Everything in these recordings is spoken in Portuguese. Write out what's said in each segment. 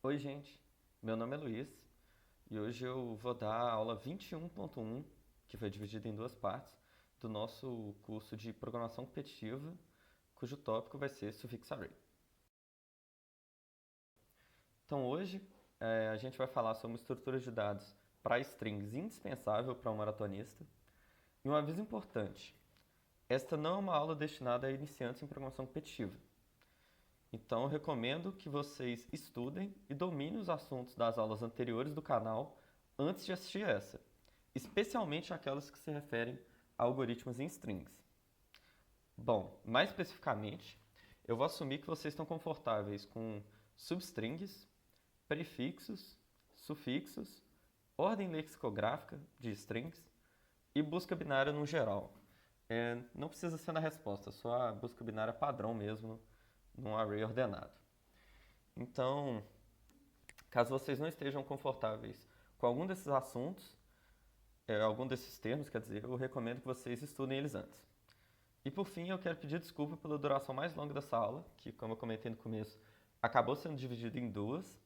Oi, gente. Meu nome é Luiz e hoje eu vou dar a aula 21.1, que foi dividida em duas partes, do nosso curso de programação competitiva, cujo tópico vai ser Suffix Array. Então, hoje a gente vai falar sobre estruturas de dados para strings indispensável para um maratonista. E um aviso importante: esta não é uma aula destinada a iniciantes em programação competitiva. Então, eu recomendo que vocês estudem e dominem os assuntos das aulas anteriores do canal antes de assistir essa, especialmente aquelas que se referem a algoritmos em strings. Bom, mais especificamente, eu vou assumir que vocês estão confortáveis com substrings, prefixos, sufixos, ordem lexicográfica de strings e busca binária no geral. Não precisa ser na resposta, só a busca binária padrão mesmo, num array ordenado. Então, caso vocês não estejam confortáveis com algum desses assuntos, algum desses termos, quer dizer, eu recomendo que vocês estudem eles antes. E por fim, eu quero pedir desculpa pela duração mais longa dessa aula, que, como eu comentei no começo, acabou sendo dividida em duas.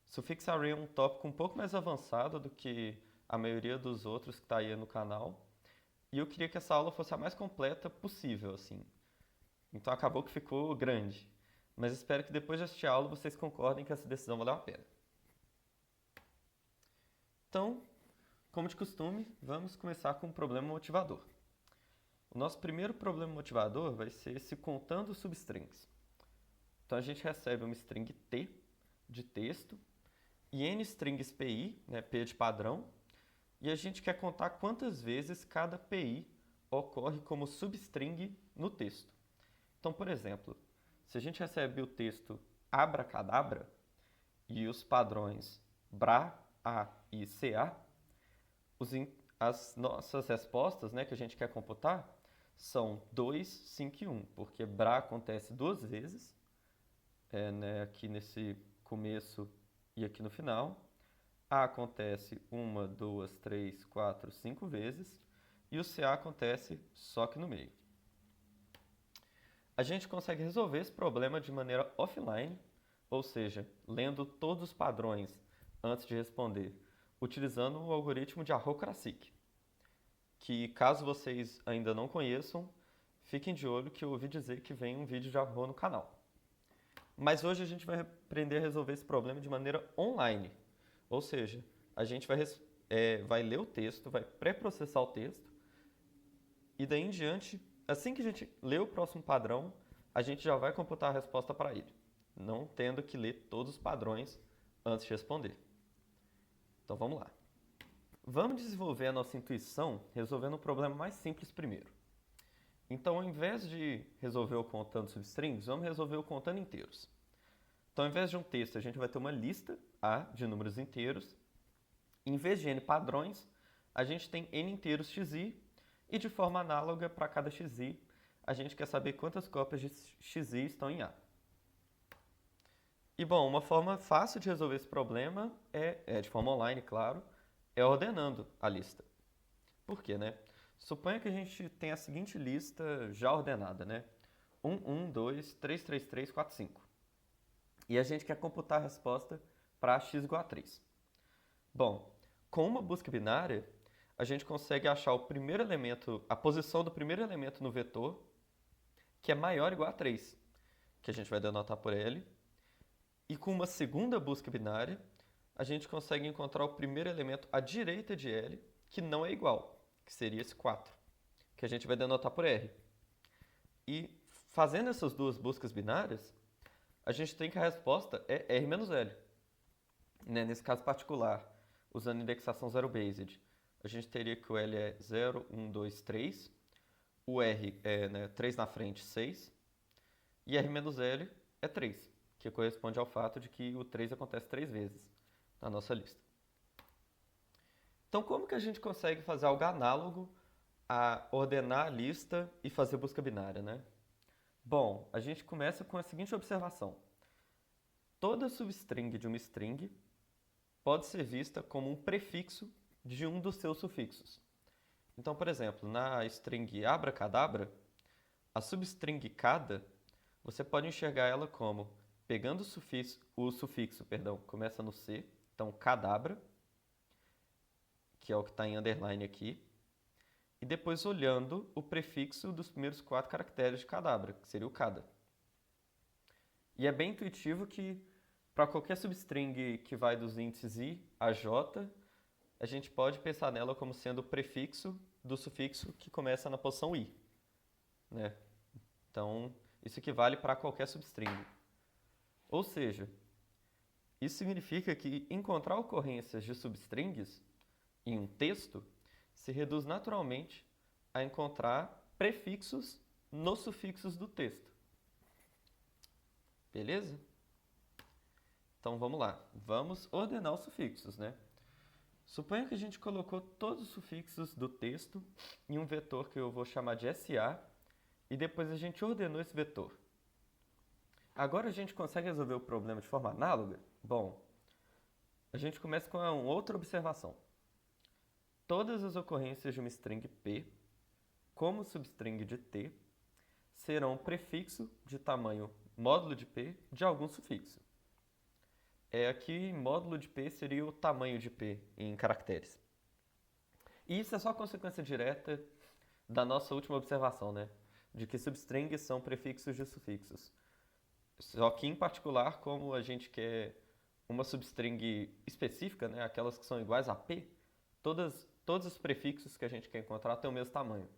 Suffix Array é um tópico um pouco mais avançado do que a maioria dos outros que está aí no canal, e eu queria que essa aula fosse a mais completa possível, assim. Então acabou que ficou grande. Mas espero que depois de assistir a aula vocês concordem que essa decisão valeu a pena. Então, como de costume, vamos começar com um problema motivador. O nosso primeiro problema motivador vai ser esse contando substrings. Então a gente recebe uma string T de texto e n strings PI, né, P de padrão, e a gente quer contar quantas vezes cada PI ocorre como substring no texto. Então, por exemplo, se a gente recebe o texto abracadabra e os padrões bra, a e ca, as nossas respostas, né, que a gente quer computar são 2, 5 e 1, porque bra acontece duas vezes, né, aqui nesse começo e aqui no final. A acontece uma, duas, três, quatro, cinco vezes. E o CA acontece só que no meio. A gente consegue resolver esse problema de maneira offline, ou seja, lendo todos os padrões antes de responder, utilizando o algoritmo de Arrow-Krasik, que caso vocês ainda não conheçam, fiquem de olho que eu ouvi dizer que vem um vídeo de Arrow no canal. Mas hoje a gente vai aprender a resolver esse problema de maneira online, ou seja, a gente vai ler o texto, vai pré-processar o texto, e daí em diante, assim que a gente lê o próximo padrão, a gente já vai computar a resposta para ele, não tendo que ler todos os padrões antes de responder. Então vamos lá. Vamos desenvolver a nossa intuição resolvendo um problema mais simples primeiro. Então, ao invés de resolver o contando substrings, vamos resolver o contando inteiros. Então, ao invés de um texto, a gente vai ter uma lista A de números inteiros. Em vez de n padrões, a gente tem n inteiros xi, e de forma análoga para cada xi, a gente quer saber quantas cópias de xi estão em A. E bom, uma forma fácil de resolver esse problema de forma online, claro, é ordenando a lista. Por quê, né? Suponha que a gente tem a seguinte lista já ordenada, né? 1, 1, 2, 3, 3, 3, 4, 5. E a gente quer computar a resposta para x igual a 3. Bom, com uma busca binária, a gente consegue achar o primeiro elemento, a posição do primeiro elemento no vetor, que é maior ou igual a 3, que a gente vai denotar por L. E com uma segunda busca binária, a gente consegue encontrar o primeiro elemento à direita de L, que não é igual, que seria esse 4, que a gente vai denotar por R. E fazendo essas duas buscas binárias, a gente tem que a resposta é R menos L. Né? Nesse caso particular, usando indexação zero-based, a gente teria que o L é 0, 1, 2, 3, o R é, né, 3 na frente, 6, e R menos L é 3, que corresponde ao fato de que o 3 acontece 3 vezes na nossa lista. Então, como que a gente consegue fazer algo análogo a ordenar a lista e fazer busca binária, né? Bom, a gente começa com a seguinte observação. Toda substring de uma string pode ser vista como um prefixo de um dos seus sufixos. Então, por exemplo, na string abracadabra, a substring cada, você pode enxergar ela como pegando o sufixo, perdão, começa no C, então cadabra, que é o que está em underline aqui, e depois olhando o prefixo dos primeiros 4 caracteres de cadabra, que seria o cada. E é bem intuitivo que para qualquer substring que vai dos índices i a j, a gente pode pensar nela como sendo o prefixo do sufixo que começa na posição i, né? Então, isso equivale para qualquer substring. Ou seja, isso significa que encontrar ocorrências de substrings em um texto se reduz naturalmente a encontrar prefixos nos sufixos do texto. Beleza? Então vamos lá. Vamos ordenar os sufixos, né? Suponha que a gente colocou todos os sufixos do texto em um vetor que eu vou chamar de SA e depois a gente ordenou esse vetor. Agora a gente consegue resolver o problema de forma análoga? Bom, a gente começa com uma outra observação. Todas as ocorrências de uma string P, como substring de T, serão prefixo de tamanho módulo de P de algum sufixo. Aqui, módulo de P seria o tamanho de P em caracteres. E isso é só consequência direta da nossa última observação, né? De que substrings são prefixos de sufixos. Só que, em particular, como a gente quer uma substring específica, né? Aquelas que são iguais a P, todos os prefixos que a gente quer encontrar têm o mesmo tamanho.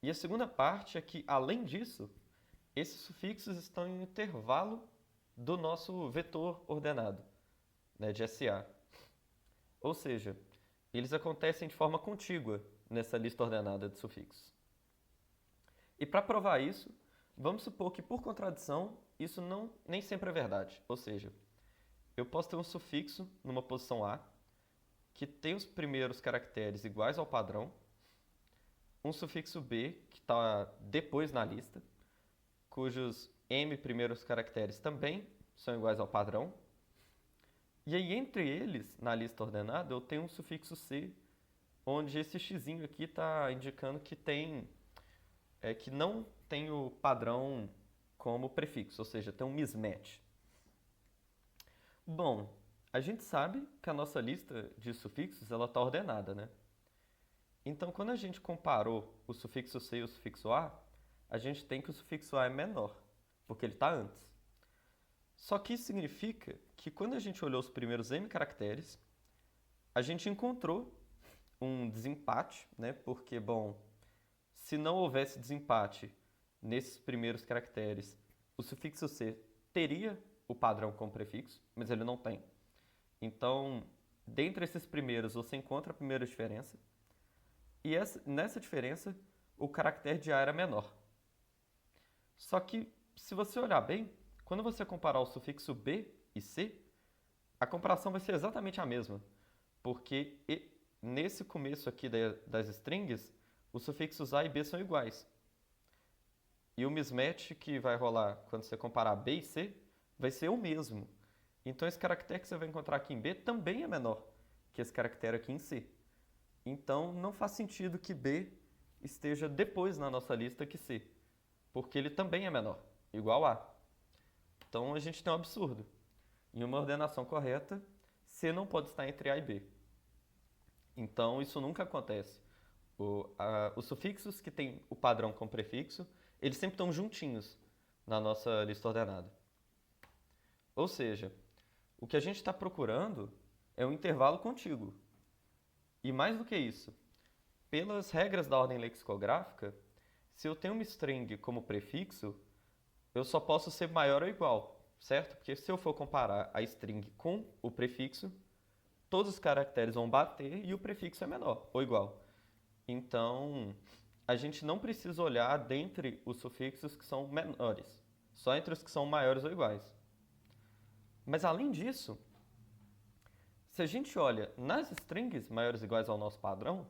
E a segunda parte é que, além disso, esses sufixos estão em um intervalo do nosso vetor ordenado, né, de SA. Ou seja, eles acontecem de forma contígua nessa lista ordenada de sufixos. E para provar isso, vamos supor que, por contradição, isso nem sempre é verdade. Ou seja, eu posso ter um sufixo numa posição A, que tem os primeiros caracteres iguais ao padrão, um sufixo B, que está depois na lista, cujos m primeiros caracteres também são iguais ao padrão. E aí, entre eles, na lista ordenada, eu tenho um sufixo C, onde esse x aqui está indicando que que não tem o padrão como prefixo, ou seja, tem um mismatch. Bom, a gente sabe que a nossa lista de sufixos está ordenada, né? Então, quando a gente comparou o sufixo C e o sufixo A, a gente tem que o sufixo A é menor, porque ele está antes. Só que isso significa que quando a gente olhou os primeiros m caracteres, a gente encontrou um desempate, né? Porque, bom, se não houvesse desempate nesses primeiros caracteres, o sufixo C teria o padrão como prefixo, mas ele não tem. Então, dentre esses primeiros, você encontra a primeira diferença, e nessa diferença, o caractere de A era menor. Só que, se você olhar bem, quando você comparar o sufixo B e C, a comparação vai ser exatamente a mesma, porque nesse começo aqui das strings, os sufixos A e B são iguais. E o mismatch que vai rolar quando você comparar B e C vai ser o mesmo. Então esse caractere que você vai encontrar aqui em B também é menor que esse caractere aqui em C. Então não faz sentido que B esteja depois na nossa lista que C, porque ele também é menor, igual a. Então a gente tem um absurdo. Em uma ordenação correta, C não pode estar entre A e B. Então isso nunca acontece. Os sufixos que têm o padrão como prefixo, eles sempre estão juntinhos na nossa lista ordenada. Ou seja, o que a gente está procurando é um intervalo contíguo. E mais do que isso, pelas regras da ordem lexicográfica, se eu tenho uma string como prefixo, eu só posso ser maior ou igual, certo? Porque se eu for comparar a string com o prefixo, todos os caracteres vão bater e o prefixo é menor ou igual. Então, a gente não precisa olhar dentre os sufixos que são menores, só entre os que são maiores ou iguais. Mas além disso, se a gente olha nas strings maiores ou iguais ao nosso padrão,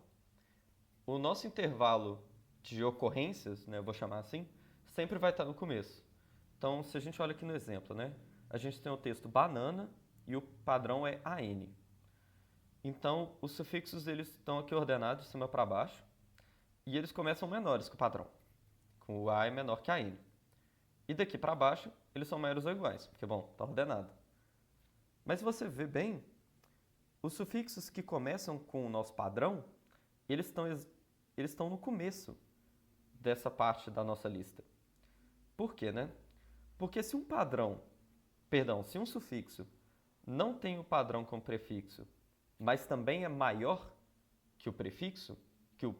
o nosso intervalo de ocorrências, né, eu vou chamar assim, sempre vai estar no começo. Então, se a gente olha aqui no exemplo, né, a gente tem o texto banana e o padrão é AN. Então, os sufixos eles estão aqui ordenados de cima para baixo e eles começam menores que o padrão, com o A é menor que a N. E daqui para baixo, eles são maiores ou iguais, porque, bom, está ordenado. Mas se você vê bem, os sufixos que começam com o nosso padrão, eles estão no começo dessa parte da nossa lista. Por quê, né? Porque se um sufixo não tem o padrão como prefixo, mas também é maior que o prefixo, que o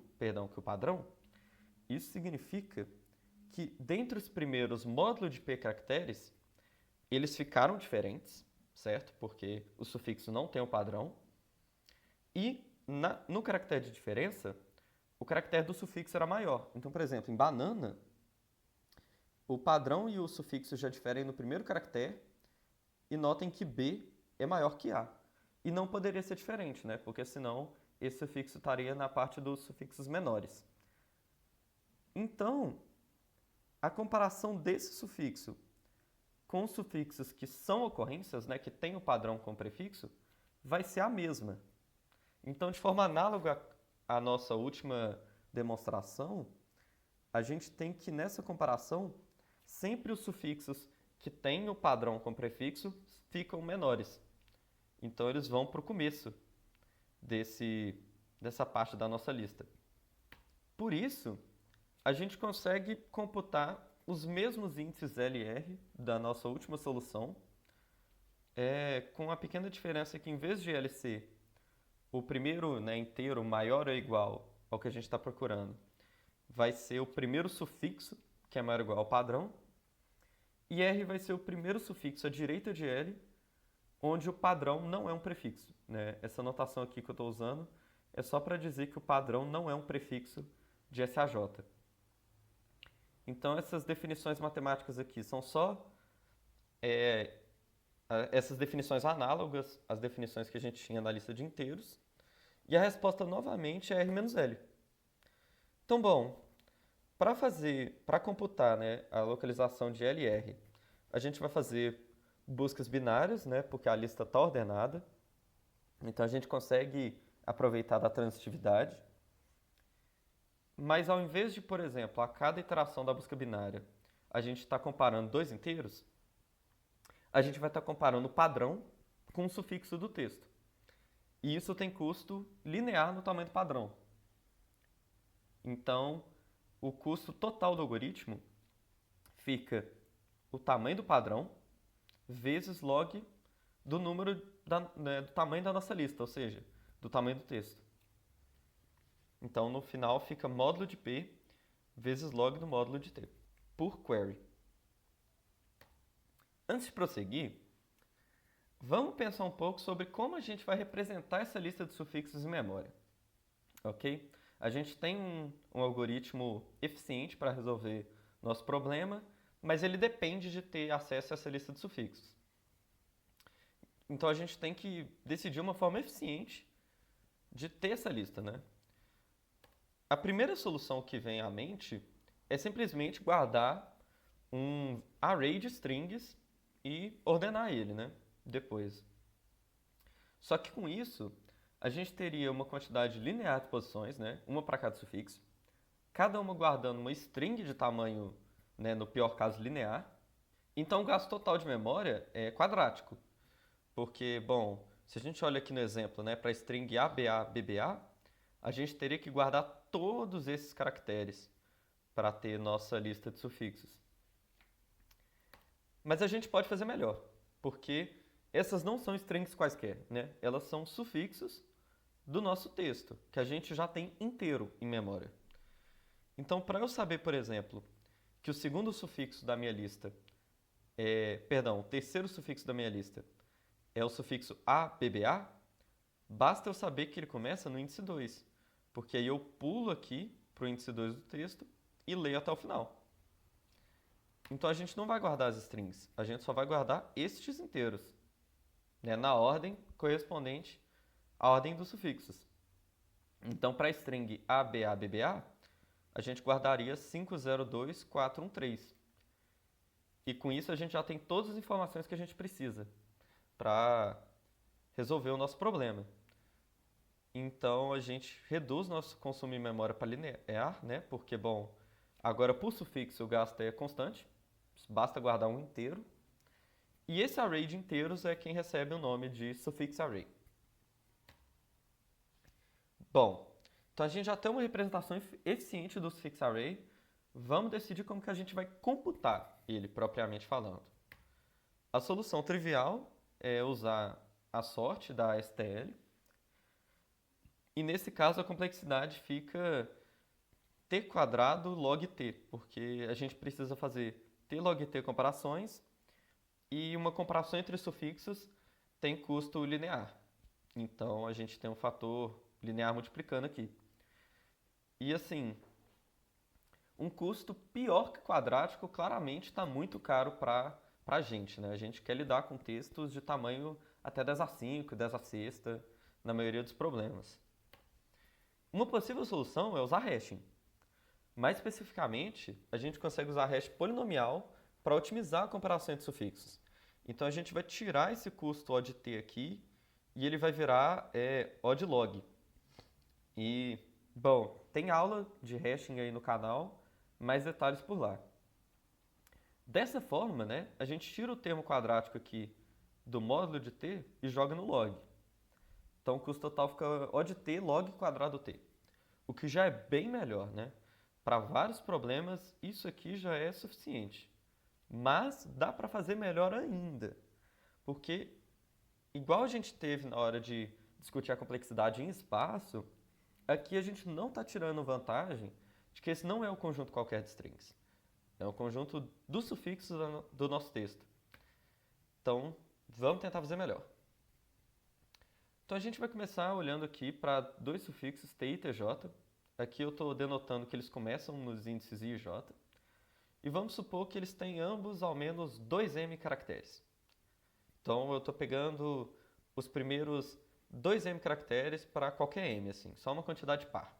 padrão, isso significa que dentre os primeiros módulos de P caracteres, eles ficaram diferentes, certo? Porque o sufixo não tem o padrão. E no caractere de diferença, o caractere do sufixo era maior. Então, por exemplo, em banana, o padrão e o sufixo já diferem no primeiro caractere, e notem que B é maior que A. E não poderia ser diferente, né? Porque senão esse sufixo estaria na parte dos sufixos menores. Então, a comparação desse sufixo com os sufixos que são ocorrências, né, que têm o padrão como prefixo, vai ser a mesma. Então, de forma análoga à nossa última demonstração, a gente tem que, nessa comparação, sempre os sufixos que têm o padrão como prefixo ficam menores. Então, eles vão para o começo dessa parte da nossa lista. Por isso, a gente consegue computar os mesmos índices LR da nossa última solução, com a pequena diferença que, em vez de L ser o primeiro, né, inteiro maior ou igual ao que a gente está procurando, vai ser o primeiro sufixo, que é maior ou igual ao padrão, e R vai ser o primeiro sufixo à direita de L, onde o padrão não é um prefixo, né? Essa notação aqui que eu estou usando é só para dizer que o padrão não é um prefixo de SAJ. Então, essas definições matemáticas aqui são só essas definições análogas às definições que a gente tinha na lista de inteiros. E a resposta, novamente, é R-L. Então, bom, para computar, né, a localização de LR, a gente vai fazer buscas binárias, né, porque a lista está ordenada. Então, a gente consegue aproveitar da transitividade. Mas ao invés de, por exemplo, a cada iteração da busca binária, a gente está comparando dois inteiros, a gente vai estar comparando o padrão com o sufixo do texto. E isso tem custo linear no tamanho do padrão. Então, o custo total do algoritmo fica o tamanho do padrão vezes log do número do tamanho da nossa lista, ou seja, do tamanho do texto. Então, no final, fica módulo de P vezes log do módulo de T, por query. Antes de prosseguir, vamos pensar um pouco sobre como a gente vai representar essa lista de sufixos em memória. Ok? A gente tem um algoritmo eficiente para resolver nosso problema, mas ele depende de ter acesso a essa lista de sufixos. Então, a gente tem que decidir uma forma eficiente de ter essa lista, né? A primeira solução que vem à mente é simplesmente guardar um array de strings e ordenar ele, né? Depois. Só que com isso, a gente teria uma quantidade linear de posições, né? Uma para cada sufixo, cada uma guardando uma string de tamanho, né, no pior caso, linear. Então, o gasto total de memória é quadrático. Porque, bom, se a gente olha aqui no exemplo, né, para a string ABA, BBA, a gente teria que guardar todos esses caracteres para ter nossa lista de sufixos. Mas a gente pode fazer melhor, porque essas não são strings quaisquer, né? Elas são sufixos do nosso texto, que a gente já tem inteiro em memória. Então, para eu saber, por exemplo, que o segundo sufixo da minha lista o terceiro sufixo da minha lista é o sufixo ABBA, basta eu saber que ele começa no índice 2, porque aí eu pulo aqui para o índice 2 do texto e leio até o final. Então, a gente não vai guardar as strings, a gente só vai guardar estes inteiros, né, na ordem correspondente à ordem dos sufixos. Então, para a string ABABBA, a gente guardaria 502413. E com isso, a gente já tem todas as informações que a gente precisa para resolver o nosso problema. Então, a gente reduz nosso consumo de memória para linear, né? Porque, bom, agora por sufixo o gasto é constante. basta guardar um inteiro. E esse array de inteiros é quem recebe o nome de suffix array. Bom, então a gente já tem uma representação eficiente do suffix array. Vamos decidir como que a gente vai computar ele, propriamente falando. A solução trivial é usar a sorte da STL. E nesse caso a complexidade fica t quadrado log t, porque a gente precisa fazer t log t comparações e uma comparação entre sufixos tem custo linear. Então a gente tem um fator linear multiplicando aqui. E assim, um custo pior que quadrático claramente está muito caro para a gente, né? A gente quer lidar com textos de tamanho até 10 a 5, 10 a sexta, na maioria dos problemas. Uma possível solução é usar hashing. Mais especificamente, a gente consegue usar hash polinomial para otimizar a comparação entre sufixos. Então a gente vai tirar esse custo O de t aqui e ele vai virar O de log. E, bom, tem aula de hashing aí no canal, mais detalhes por lá. Dessa forma, né, a gente tira o termo quadrático aqui do módulo de t e joga no log. Então o custo total fica O de t log quadrado t. O que já é bem melhor, né? Para vários problemas, isso aqui já é suficiente. Mas dá para fazer melhor ainda. Porque, igual a gente teve na hora de discutir a complexidade em espaço, aqui a gente não está tirando vantagem de que esse não é um conjunto qualquer de strings. É um conjunto dos sufixos do nosso texto. Então, vamos tentar fazer melhor. Então, a gente vai começar olhando aqui para dois sufixos t e tj. Aqui eu estou denotando que eles começam nos índices i e j. E vamos supor que eles têm ambos ao menos 2m caracteres. Então, eu estou pegando os primeiros 2m caracteres para qualquer m, assim, só uma quantidade par.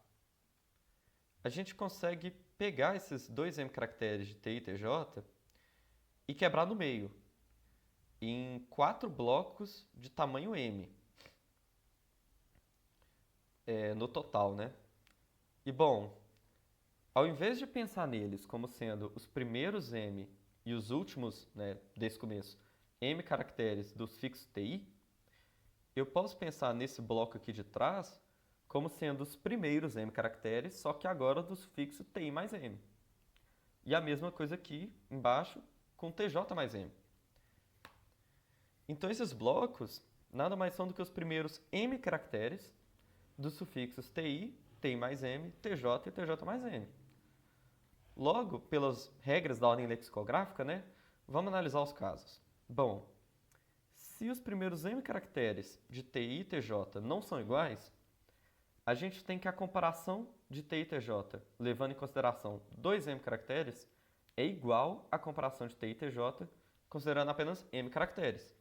A gente consegue pegar esses 2m caracteres de t e tj e quebrar no meio, em 4 blocos de tamanho m, no total, né? E, bom, ao invés de pensar neles como sendo os primeiros m e os últimos, né, desse começo, m caracteres do sufixo ti, eu posso pensar nesse bloco aqui de trás como sendo os primeiros m caracteres, só que agora do sufixo ti mais m. E a mesma coisa aqui embaixo com tj mais m. Então esses blocos nada mais são do que os primeiros m caracteres dos sufixos ti, ti mais m, tj e tj mais m. Logo, pelas regras da ordem lexicográfica, né, vamos analisar os casos. Bom, se os primeiros m caracteres de ti e tj não são iguais, a gente tem que a comparação de t e tj, levando em consideração 2m caracteres, é igual à comparação de t e tj, considerando apenas m caracteres,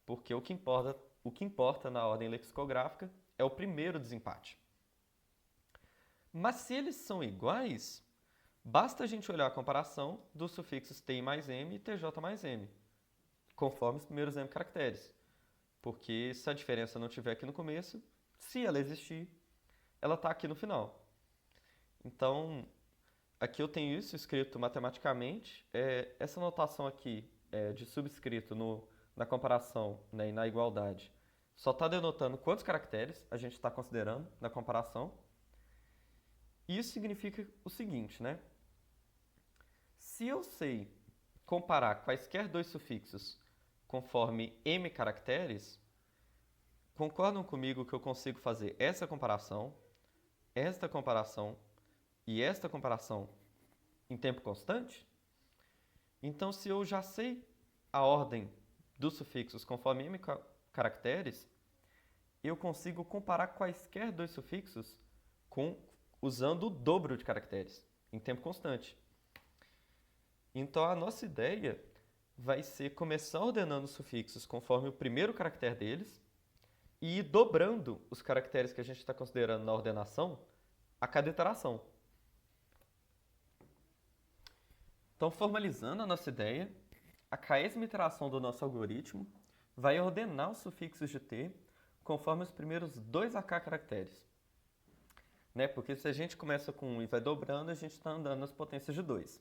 porque o que importa na ordem lexicográfica é o primeiro desempate. Mas se eles são iguais, basta a gente olhar a comparação dos sufixos ti mais m e tj mais m, conforme os primeiros m caracteres, porque se a diferença não estiver aqui no começo, se ela existir, ela está aqui no final. Então, aqui eu tenho isso escrito matematicamente. Essa notação aqui de subscrito na comparação, né, e na igualdade só está denotando quantos caracteres a gente está considerando na comparação. Isso significa o seguinte, né? Se eu sei comparar quaisquer dois sufixos conforme m caracteres, concordam comigo que eu consigo fazer essa comparação, esta comparação e esta comparação em tempo constante? Então, se eu já sei a ordem dos sufixos conforme m caracteres, eu consigo comparar quaisquer dois sufixos usando o dobro de caracteres, em tempo constante. Então, a nossa ideia vai ser começar ordenando os sufixos conforme o primeiro caractere deles e ir dobrando os caracteres que a gente está considerando na ordenação a cada iteração. Então, formalizando a nossa ideia, a 40ª iteração do nosso algoritmo vai ordenar os sufixos de t conforme os primeiros 2 AK caracteres. Né? Porque se a gente começa com 1 e vai dobrando, a gente está andando nas potências de 2.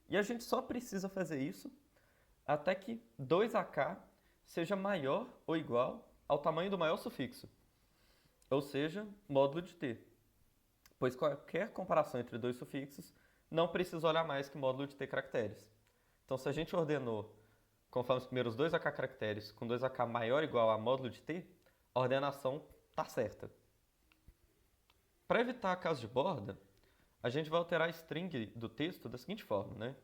E a gente só precisa fazer isso até que 2AK seja maior ou igual ao tamanho do maior sufixo, ou seja, módulo de t, pois qualquer comparação entre dois sufixos não precisa olhar mais que módulo de t caracteres. Então, se a gente ordenou conforme os primeiros 2AK caracteres com 2AK maior ou igual a módulo de t, a ordenação está certa. Para evitar caso de borda, a gente vai alterar a string do texto da seguinte forma, né?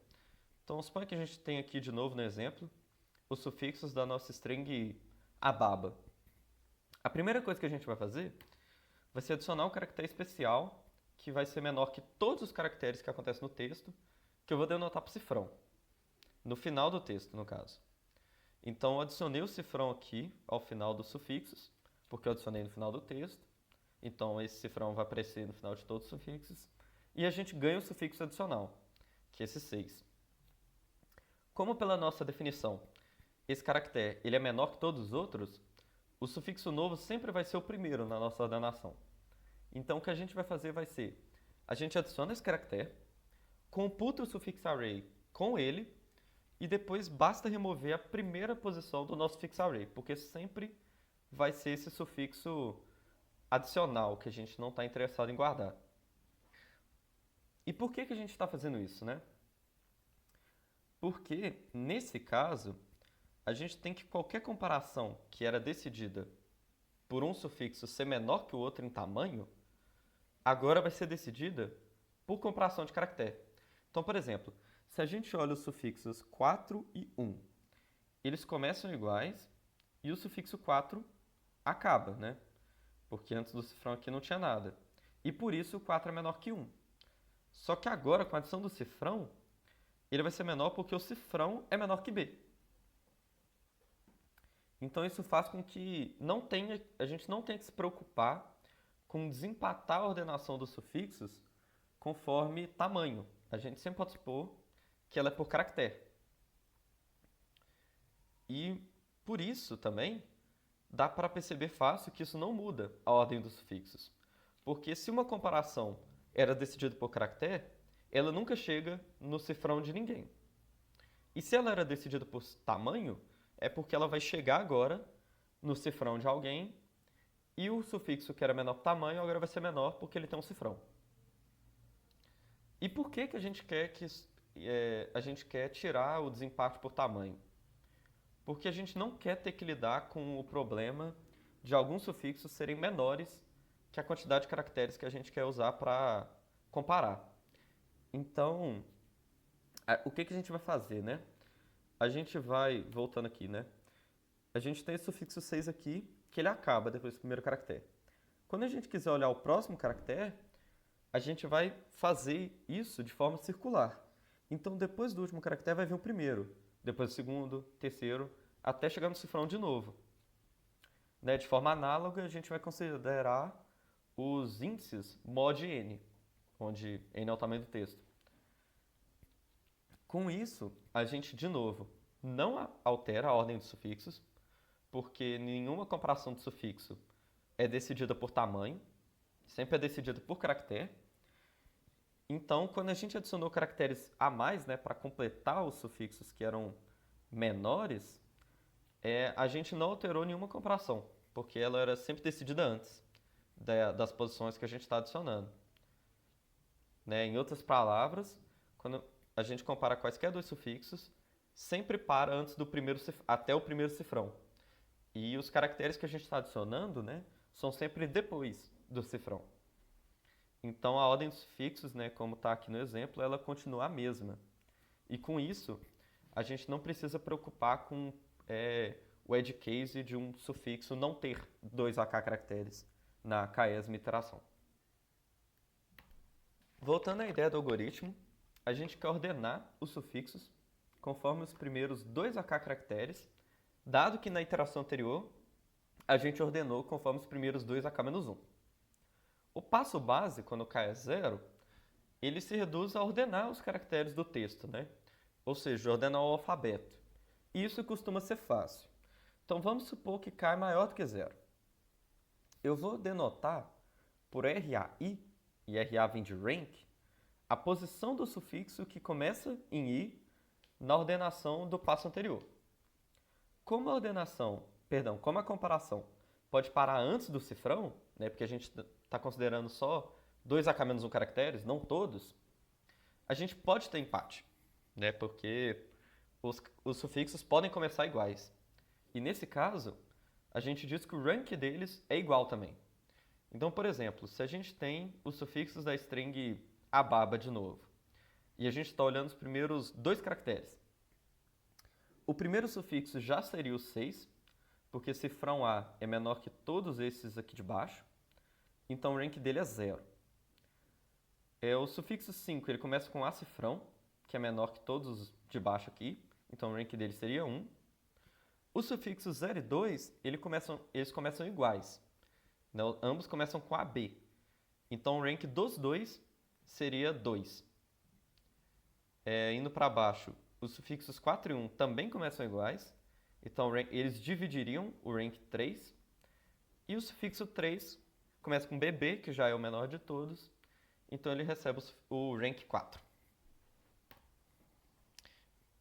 Então, suponha que a gente tem aqui de novo no exemplo os sufixos da nossa string ababa. A primeira coisa que a gente vai fazer vai ser adicionar um caractere especial que vai ser menor que todos os caracteres que acontecem no texto, que eu vou denotar para cifrão, no final do texto, no caso. Então, eu adicionei o cifrão aqui ao final dos sufixos, porque eu adicionei no final do texto. Então, esse cifrão vai aparecer no final de todos os sufixos. E a gente ganha o sufixo adicional, que é esse 6. Como pela nossa definição, esse caractere ele é menor que todos os outros, o sufixo novo sempre vai ser o primeiro na nossa ordenação. Então, o que a gente vai fazer vai ser, a gente adiciona esse caractere, computa o sufixo array com ele, e depois basta remover a primeira posição do nosso sufixo array, porque sempre vai ser esse sufixo adicional que a gente não está interessado em guardar. E por que a gente está fazendo isso, né? Porque, nesse caso, a gente tem que qualquer comparação que era decidida por um sufixo ser menor que o outro em tamanho, agora vai ser decidida por comparação de caractere. Então, por exemplo, se a gente olha os sufixos 4 e 1, eles começam iguais e o sufixo 4 acaba, né? Porque antes do cifrão aqui não tinha nada. E por isso o 4 é menor que 1. Só que agora, com a adição do cifrão, ele vai ser menor porque o cifrão é menor que B. Então isso faz com que a gente não tenha que se preocupar com desempatar a ordenação dos sufixos conforme tamanho. A gente sempre pode supor que ela é por caractere. E por isso também dá para perceber fácil que isso não muda a ordem dos sufixos. Porque se uma comparação era decidida por caractere, ela nunca chega no cifrão de ninguém. E se ela era decidida por tamanho, é porque ela vai chegar agora no cifrão de alguém e o sufixo que era menor que tamanho agora vai ser menor porque ele tem um cifrão. E por que a gente quer tirar o desempate por tamanho? Porque a gente não quer ter que lidar com o problema de alguns sufixos serem menores que a quantidade de caracteres que a gente quer usar para comparar. Então, o que a gente vai fazer, né? A gente vai, voltando aqui, né? A gente tem esse sufixo 6 aqui, que ele acaba depois do primeiro caractere. Quando a gente quiser olhar o próximo caractere, a gente vai fazer isso de forma circular. Então, depois do último caractere vai vir o primeiro, depois o segundo, terceiro, até chegar no cifrão de novo. Né? De forma análoga, a gente vai considerar os índices mod n, onde n é o tamanho do texto. Com isso, a gente, de novo, não altera a ordem dos sufixos, porque nenhuma comparação de sufixo é decidida por tamanho, sempre é decidida por caractere. Então, quando a gente adicionou caracteres a mais, né, para completar os sufixos que eram menores, a gente não alterou nenhuma comparação, porque ela era sempre decidida antes das posições que a gente está adicionando. Né? Em outras palavras, quando a gente compara quaisquer dois sufixos, sempre para antes do até o primeiro cifrão. E os caracteres que a gente está adicionando, né, são sempre depois do cifrão. Então a ordem dos sufixos, né, como está aqui no exemplo, ela continua a mesma. E com isso, a gente não precisa preocupar com o edge case de um sufixo não ter 2AK caracteres na késima iteração. Voltando à ideia do algoritmo, a gente quer ordenar os sufixos conforme os primeiros 2AK caracteres, dado que na iteração anterior a gente ordenou conforme os primeiros 2AK-1. O passo base, quando k é 0, ele se reduz a ordenar os caracteres do texto, né? Ou seja, ordenar o alfabeto. E isso costuma ser fácil. Então vamos supor que k é maior do que 0. Eu vou denotar por RAI, e RA vem de rank, a posição do sufixo que começa em i na ordenação do passo anterior. Como a comparação pode parar antes do cifrão, né, porque a gente está considerando só 2ak-1 caracteres, não todos, a gente pode ter empate, né, porque os sufixos podem começar iguais. E nesse caso, a gente diz que o rank deles é igual também. Então, por exemplo, se a gente tem os sufixos da string ababa de novo, e a gente está olhando os primeiros 2 caracteres, o primeiro sufixo já seria o 6, porque cifrão A é menor que todos esses aqui de baixo, então o rank dele é 0. O sufixo 5 ele começa com A cifrão, que é menor que todos os de baixo aqui, então o rank dele seria 1. Os sufixos 0 e 2, eles começam iguais. Não, ambos começam com AB. Então o rank dos dois seria 2. Indo para baixo, os sufixos 4 e 1 também começam iguais. Então eles dividiriam o rank 3. E o sufixo 3 começa com BB, que já é o menor de todos. Então ele recebe o rank 4.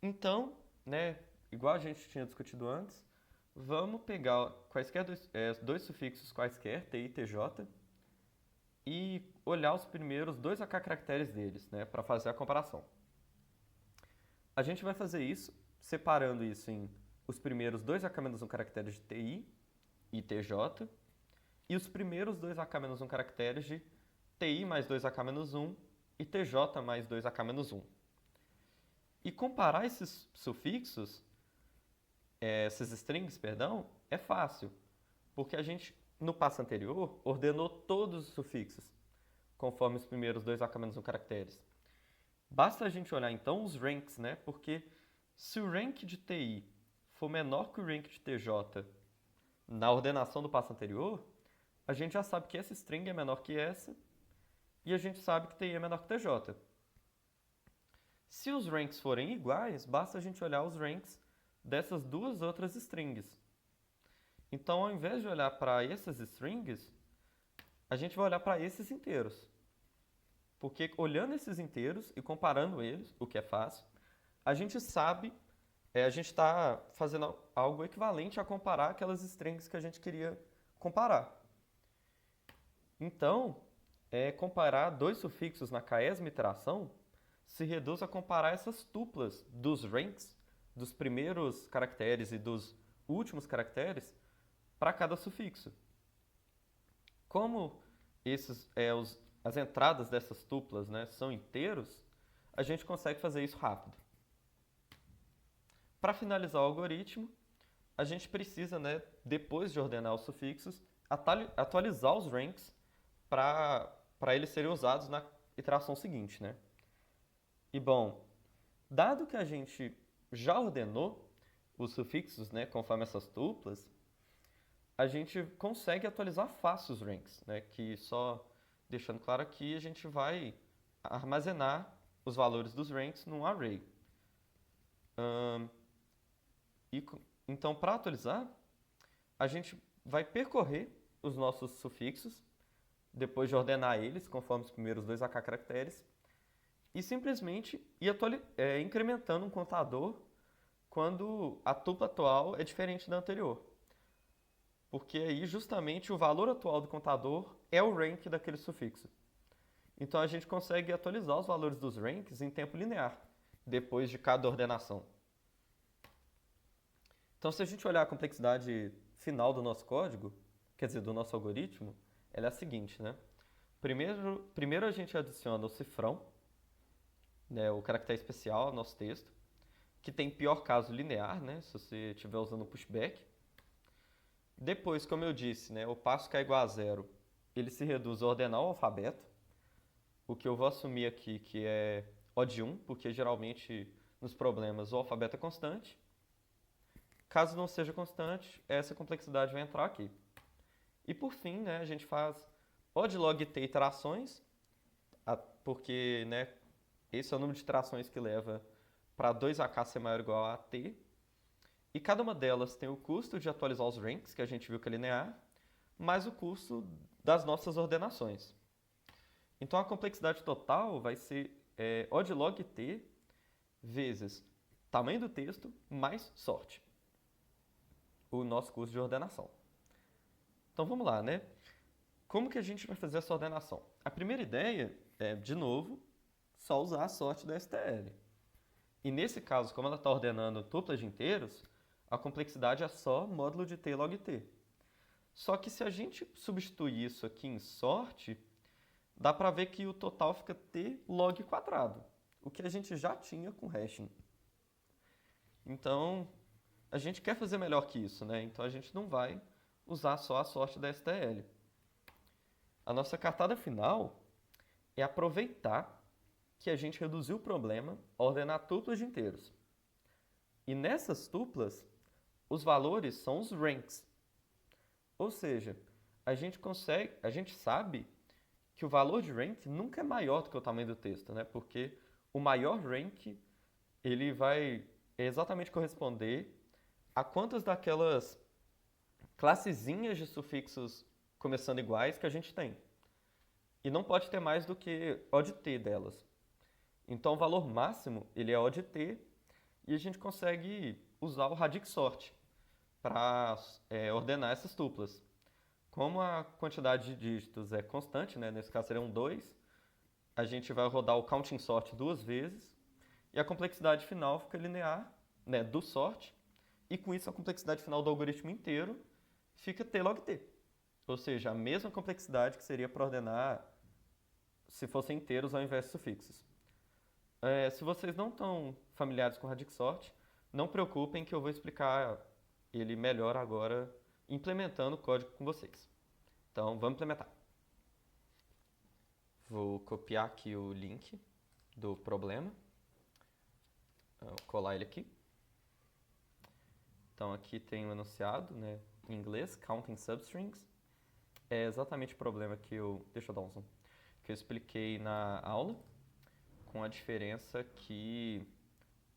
Então, né, igual a gente tinha discutido antes, vamos pegar quaisquer dois sufixos quaisquer, TI e TJ, e olhar os primeiros 2 AK caracteres deles, né, para fazer a comparação. A gente vai fazer isso separando isso em os primeiros 2 AK-1 caracteres de TI e TJ e os primeiros 2 AK-1 caracteres de TI mais 2 AK-1 e TJ mais 2 AK-1. E comparar esses sufixos, esses strings, perdão, é fácil, porque a gente, no passo anterior, ordenou todos os sufixos, conforme os primeiros 2 AK-1 caracteres. Basta a gente olhar, então, os ranks, né? Porque se o rank de TI for menor que o rank de TJ na ordenação do passo anterior, a gente já sabe que essa string é menor que essa, e a gente sabe que TI é menor que TJ. Se os ranks forem iguais, basta a gente olhar os ranks dessas duas outras strings. Então, ao invés de olhar para essas strings, a gente vai olhar para esses inteiros. Porque olhando esses inteiros e comparando eles, o que é fácil, a gente sabe, a gente está fazendo algo equivalente a comparar aquelas strings que a gente queria comparar. Então, comparar 2 sufixos na késima iteração se reduz a comparar essas tuplas dos ranks, dos primeiros caracteres e dos últimos caracteres, para cada sufixo. Como as entradas dessas tuplas, né, são inteiros, a gente consegue fazer isso rápido. Para finalizar o algoritmo, a gente precisa, né, depois de ordenar os sufixos, atualizar os ranks para eles serem usados na iteração seguinte, né? E bom, dado que a gente já ordenou os sufixos, né, conforme essas tuplas, a gente consegue atualizar fácil os ranks, né, que só deixando claro aqui, a gente vai armazenar os valores dos ranks num array. Então, para atualizar, a gente vai percorrer os nossos sufixos, depois de ordenar eles, conforme os primeiros 2 AK caracteres, e simplesmente ir incrementando um contador quando a tupla atual é diferente da anterior. Porque aí, justamente, o valor atual do contador é o rank daquele sufixo. Então, a gente consegue atualizar os valores dos ranks em tempo linear, depois de cada ordenação. Então, se a gente olhar a complexidade final do nosso código, quer dizer, do nosso algoritmo, ela é a seguinte, né? Primeiro a gente adiciona o cifrão, né, o caractere especial ao nosso texto, que tem pior caso linear, né, se você estiver usando o pushback. Depois, como eu disse, né, o passo que é igual a 0, ele se reduz a ordenar o alfabeto, o que eu vou assumir aqui que é O de 1, porque geralmente nos problemas o alfabeto é constante. Caso não seja constante, essa complexidade vai entrar aqui. E por fim, né, a gente faz O de log t iterações, porque, né, esse é o número de iterações que leva para 2ak ser maior ou igual a t. E cada uma delas tem o custo de atualizar os ranks, que a gente viu que é linear, mais o custo das nossas ordenações. Então a complexidade total vai ser é O de log t vezes tamanho do texto mais sorte, o nosso curso de ordenação. Então vamos lá, né? Como que a gente vai fazer essa ordenação? A primeira ideia é, de novo, só usar a sorte da STL. E nesse caso, como ela está ordenando tuplas de inteiros, a complexidade é só módulo de t log t. Só que se a gente substituir isso aqui em sorte, dá para ver que o total fica t log quadrado, o que a gente já tinha com hashing. Então, a gente quer fazer melhor que isso, né? Então a gente não vai usar só a sorte da STL. A nossa cartada final é aproveitar que a gente reduziu o problema a ordenar tuplas de inteiros. E nessas tuplas, os valores são os ranks. Ou seja, a gente sabe que o valor de rank nunca é maior do que o tamanho do texto, né? Porque o maior rank, ele vai exatamente corresponder a quantas daquelas classezinhas de sufixos começando iguais que a gente tem. E não pode ter mais do que O de t delas. Então o valor máximo, ele é O de t, e a gente consegue usar o radix sort para ordenar essas tuplas. Como a quantidade de dígitos é constante, né, nesse caso seriam 2, a gente vai rodar o counting sort 2 vezes, e a complexidade final fica linear, né, do sort, e com isso a complexidade final do algoritmo inteiro fica t log t. Ou seja, a mesma complexidade que seria para ordenar se fossem inteiros ao invés de sufixos. Se vocês não estão familiares com o radix sort, não preocupem que eu vou explicar ele melhor agora implementando o código com vocês. Então, vamos implementar. Vou copiar aqui o link do problema. Vou colar ele aqui. Então, aqui tem o enunciado, né, em inglês, counting substrings. É exatamente o problema que deixa eu dar um zoom, que eu expliquei na aula, com a diferença que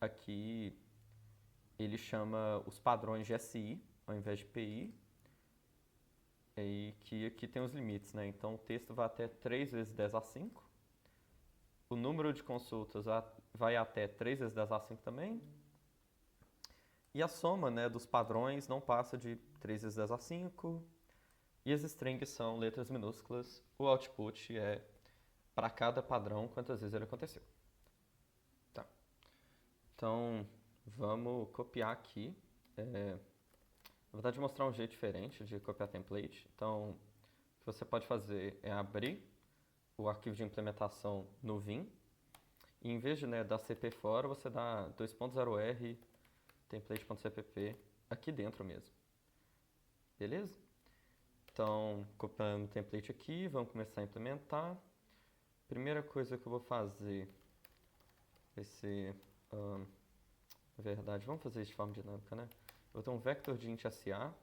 aqui ele chama os padrões de SI ao invés de PI, e que aqui tem os limites, né? Então o texto vai até 3 vezes 10 a 5, o número de consultas vai até 3 vezes 10 a 5 também, e a soma, né, dos padrões não passa de 3 vezes 10 a 5, e as strings são letras minúsculas, o output é para cada padrão quantas vezes ele aconteceu. Tá. Então, vamos copiar aqui. Na verdade, vou mostrar um jeito diferente de copiar template. Então, o que você pode fazer é abrir o arquivo de implementação no Vim. E em vez de, né, dar cp fora, você dá 2.0r template.cpp aqui dentro mesmo. Beleza? Então, copiamos o template aqui, vamos começar a implementar. Primeira coisa que eu vou fazer vai ser, na verdade, vamos fazer isso de forma dinâmica, né? Eu vou ter um vector de int SA,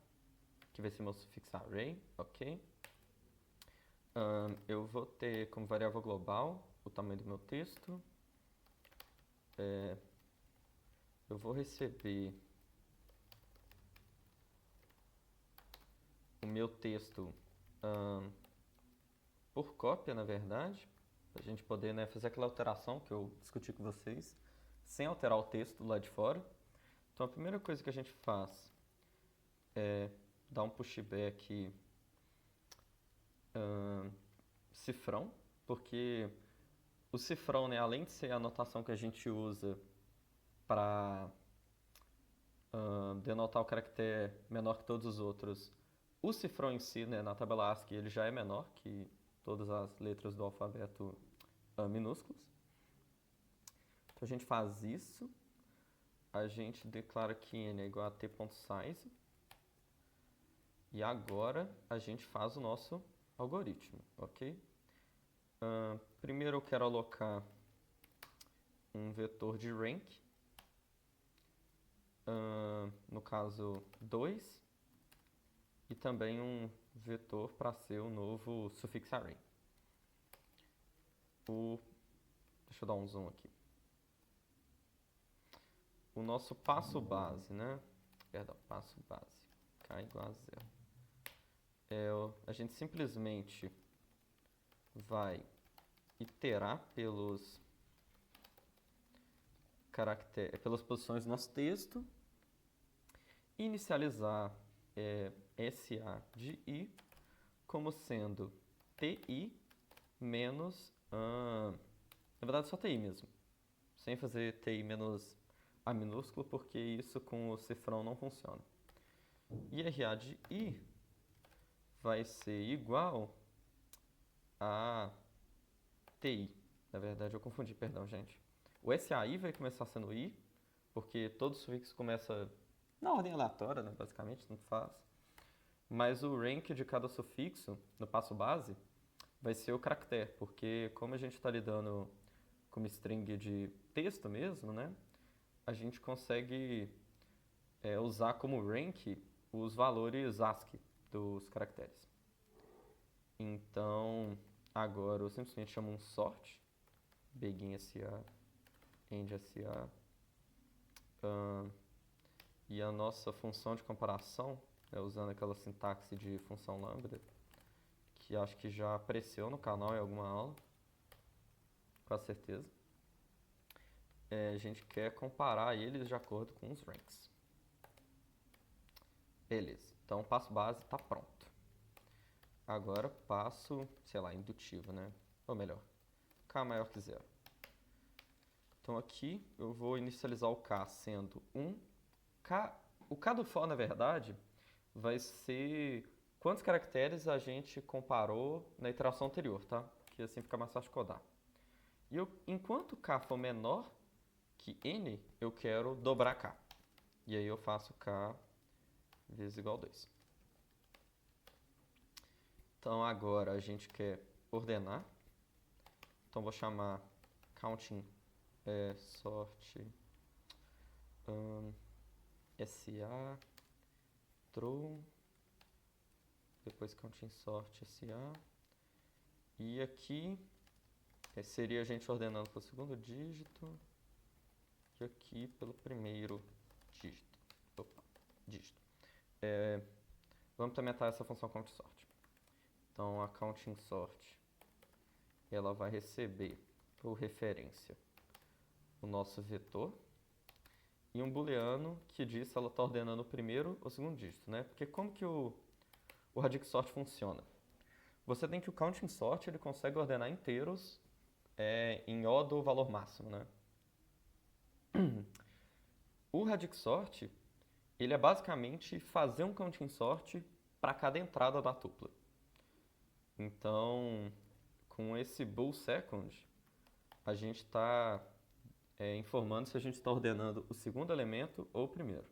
que vai ser meu sufixo array, ok? Eu vou ter como variável global o tamanho do meu texto. Eu vou receber o meu texto por cópia, na verdade, para a gente poder, né, fazer aquela alteração que eu discuti com vocês, sem alterar o texto lá de fora. Então a primeira coisa que a gente faz é dar um pushback cifrão, porque o cifrão, né, além de ser a notação que a gente usa para denotar o caractere menor que todos os outros, o cifrão em si, né, na tabela ASCII, ele já é menor que todas as letras do alfabeto minúsculos. Então a gente faz isso, a gente declara que n é igual a t.size, e agora a gente faz o nosso algoritmo, ok? Primeiro eu quero alocar um vetor de rank, no caso 2, e também um vetor para ser o novo suffix array. Deixa eu dar um zoom aqui. O nosso passo base, né? Perdão, passo base, k igual a 0. A gente simplesmente vai iterar pelos pelas posições do nosso texto, inicializar SA de I como sendo TI menos, na verdade só TI mesmo, sem fazer TI menos A minúsculo, porque isso com o cifrão não funciona. E RA de I vai ser igual a TI. Na verdade, eu confundi, perdão, gente. O SAI vai começar sendo I, porque todo sufixo começa na ordem aleatória, né, basicamente, não faz. Mas o rank de cada sufixo, no passo base, vai ser o caractere, porque como a gente está lidando com uma string de texto mesmo, né, a gente consegue usar como rank os valores ASCII dos caracteres. Então, agora eu simplesmente chamo um sort, begin SA, end SA, e a nossa função de comparação, usando aquela sintaxe de função lambda, que acho que já apareceu no canal em alguma aula, com certeza. A gente quer comparar eles de acordo com os ranks. Beleza, então o passo base está pronto. Agora passo, sei lá, indutivo, né? Ou melhor, k maior que 0. Então aqui eu vou inicializar o k sendo 1. O k do for, na verdade, vai ser quantos caracteres a gente comparou na iteração anterior, tá? Que assim fica mais fácil de codar. E enquanto k for menor que n, eu quero dobrar k. E aí eu faço k vezes igual a 2. Então agora a gente quer ordenar. Então vou chamar counting sort SA true, depois counting sort SA, e aqui seria a gente ordenando pelo segundo dígito e aqui pelo primeiro dígito. Vamos implementar essa função counting sort. Então a counting sort ela vai receber por referência o nosso vetor e um booleano que diz se ela está ordenando o primeiro ou o segundo dígito, né? Porque como que o radix sort funciona? Você tem que o counting sort ele consegue ordenar inteiros em O do valor máximo, né? O radix sort ele é basicamente fazer um counting sort para cada entrada da tupla. Então, com esse bool second, a gente está informando se a gente está ordenando o segundo elemento ou o primeiro.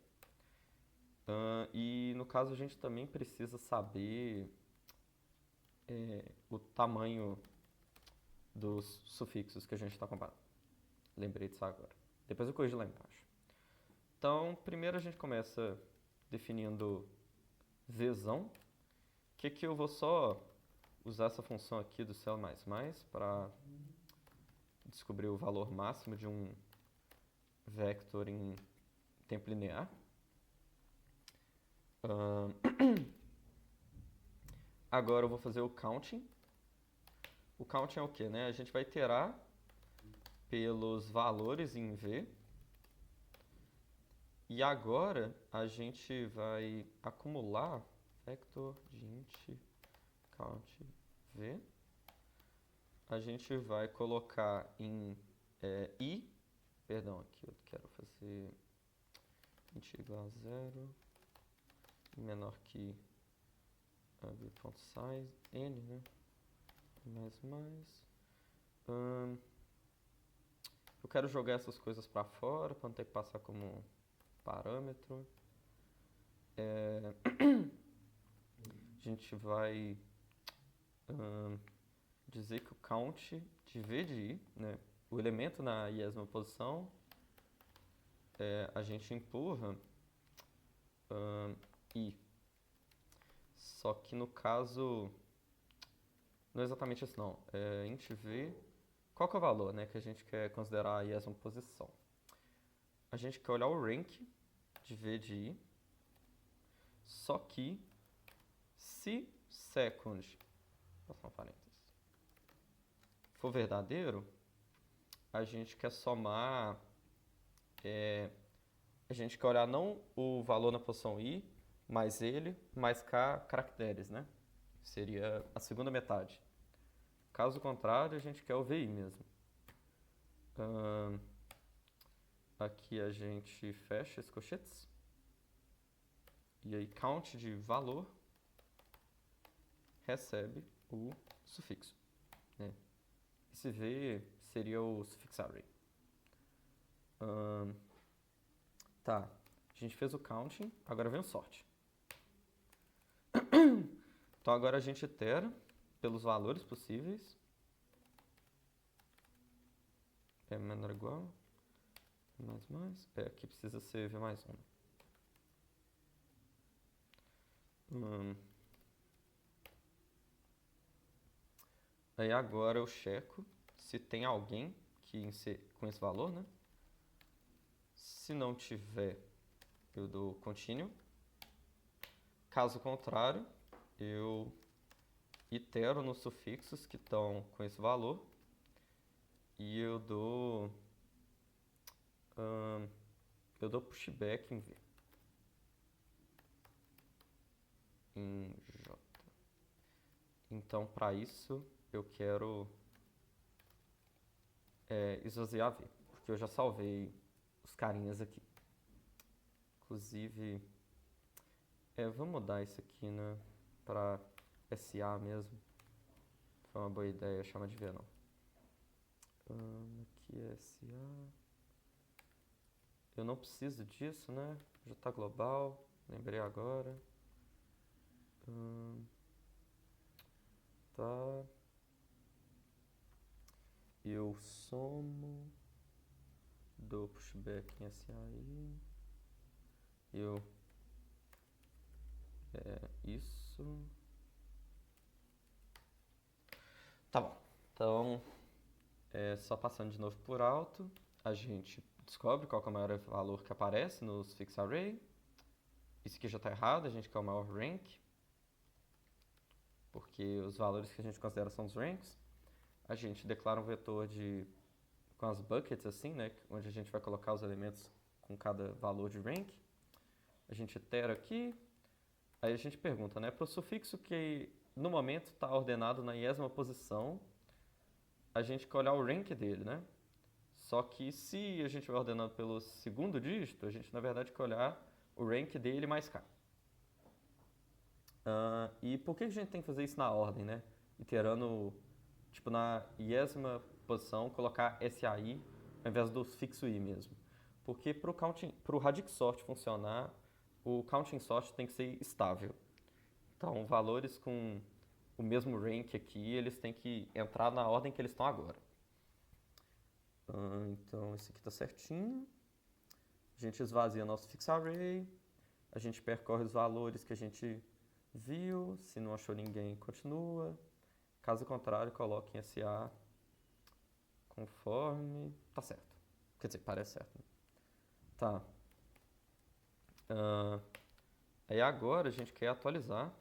E no caso a gente também precisa saber o tamanho dos sufixos que a gente está comparando. Lembrei disso agora. Depois eu corrijo lá embaixo. Então, primeiro a gente começa definindo vzão, que eu vou só usar essa função aqui do cell++ para descobrir o valor máximo de um vector em tempo linear. Agora eu vou fazer o counting. O counting é o quê, né? A gente vai iterar pelos valores em V. E agora a gente vai acumular vector de int count V. A gente vai colocar em I. Perdão, aqui eu quero fazer int igual a 0 menor que b.size n, né? Eu quero jogar essas coisas para fora para não ter que passar como parâmetro. A gente vai dizer que o count de V de I, né? O elemento na iésima posição, a gente empurra I. Só que no caso, não é exatamente isso não. Int V, qual que é o valor, né, que a gente quer considerar a iésima posição? A gente quer olhar o rank de V de I, só que se second, passar um parênteses, for verdadeiro, a gente quer somar a gente quer olhar não o valor na posição i, mais ele, mais k caracteres, né? Seria a segunda metade. Caso contrário, a gente quer o vi mesmo. Aqui a gente fecha esse colchetes. E aí count de valor recebe o sufixo, né? Esse v seria o sufixo array. Tá, a gente fez o counting, agora vem o sort. Então agora a gente itera pelos valores possíveis. É menor ou igual, mais. Aqui precisa ser v mais 1. Aí agora eu checo se tem alguém com esse valor, né? Se não tiver, eu dou continue. Caso contrário, eu itero nos sufixos que estão com esse valor e eu dou pushback em v. Em j. Então, para isso, eu quero esvaziar v, porque eu já salvei os carinhas aqui. Inclusive, vamos mudar isso aqui, né, para SA mesmo. Foi uma boa ideia chamar de V, não. Aqui é SA. Eu não preciso disso, né? Já tá global, lembrei agora. Tá. Eu somo, dou pushback em SAI. Isso. Tá bom. Então, só passando de novo por alto, a gente descobre qual que é o maior valor que aparece no suffix array. Isso aqui já está errado, a gente quer o maior rank, porque os valores que a gente considera são os ranks. A gente declara um vetor com as buckets assim, né, onde a gente vai colocar os elementos com cada valor de rank. A gente itera aqui, aí a gente pergunta, né, para o sufixo que no momento está ordenado na 10ª posição, a gente quer olhar o rank dele, né? Só que se a gente vai ordenando pelo segundo dígito, a gente na verdade quer olhar o rank dele mais k. E por que a gente tem que fazer isso na ordem, né? Iterando, tipo, na 10ª posição, colocar SAI ao invés do sufixo i mesmo. Porque para o radic sort funcionar, o counting sort tem que ser estável. Então, valores com o mesmo rank aqui, eles têm que entrar na ordem que eles estão agora. Então, esse aqui está certinho. A gente esvazia nosso fix array. A gente percorre os valores que a gente viu. Se não achou ninguém, continua. Caso contrário, coloque em SA conforme... Tá certo. Quer dizer, parece certo. Né? Tá. Aí agora a gente quer atualizar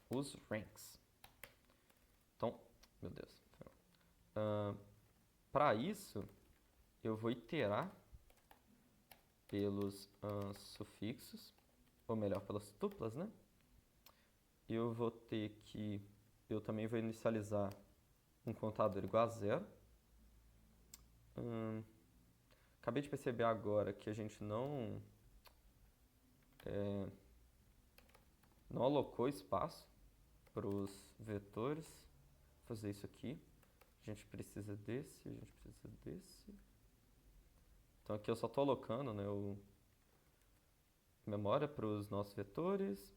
os ranks. Então, meu Deus. Para isso, eu vou iterar pelos sufixos, ou melhor, pelas tuplas, né? Eu vou ter que... Eu também vou inicializar um contador igual a 0. Acabei de perceber agora que a gente não alocou espaço para os vetores. Vou fazer isso aqui. A gente precisa desse, a gente precisa desse. Então aqui eu só estou alocando, né, memória para os nossos vetores.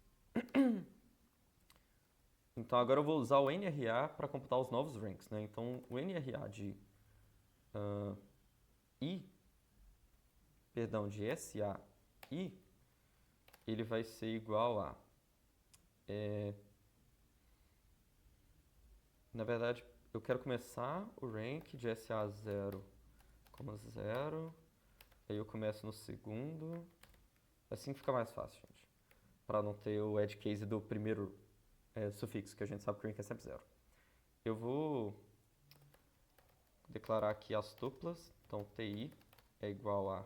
Então agora eu vou usar o NRA para computar os novos ranks, né? Então o NRA de SAI, ele vai ser igual a... na verdade, eu quero começar o rank de SA0, 0. Aí eu começo no segundo. Assim fica mais fácil, gente. Para não ter o edge case do primeiro sufixo, que a gente sabe que o rank é sempre 0. Eu vou declarar aqui as tuplas. Então, TI é igual a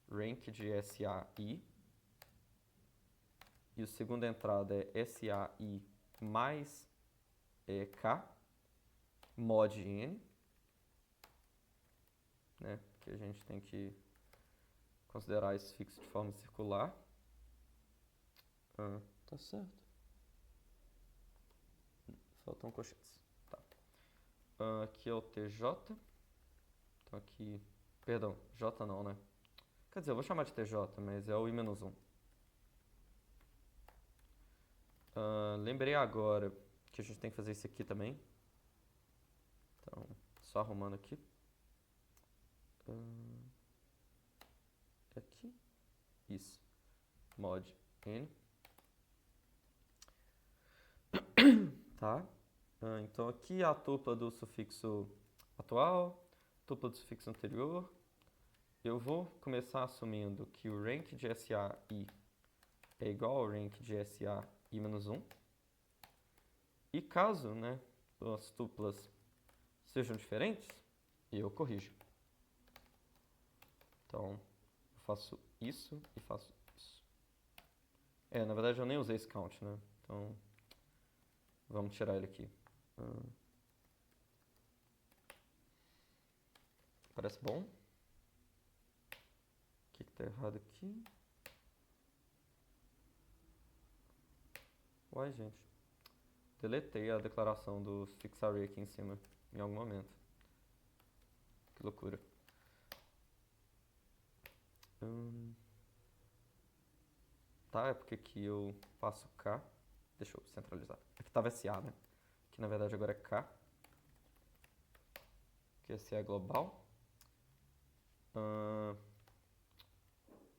rank de SAI. E a segunda entrada é SAI mais K mod N, né? Que a gente tem que considerar esse fixo de forma circular. Tá certo. Faltam cochetes. Tá. Aqui é o TJ. Então aqui... Perdão, J não, né? Quer dizer, eu vou chamar de TJ, mas é o I-1. Lembrei agora que a gente tem que fazer isso aqui também. Então, só arrumando aqui. Aqui. Isso. Mod N. Tá? Então aqui é a tupla do sufixo atual, tupla do sufixo anterior. Eu vou começar assumindo que o rank de SAI é igual ao rank de SAI-1. E caso, né, as tuplas sejam diferentes, eu corrijo. Então, eu faço isso e faço isso. Na verdade eu nem usei esse count, né? Então, vamos tirar ele aqui. Parece bom. O que tá errado aqui? Uai, gente. Deletei a declaração do suffix array aqui em cima, em algum momento. Que loucura. Tá, é porque aqui eu faço K. Deixa eu centralizar. Aqui tava SA, né? Que na verdade agora é K. Que esse é global.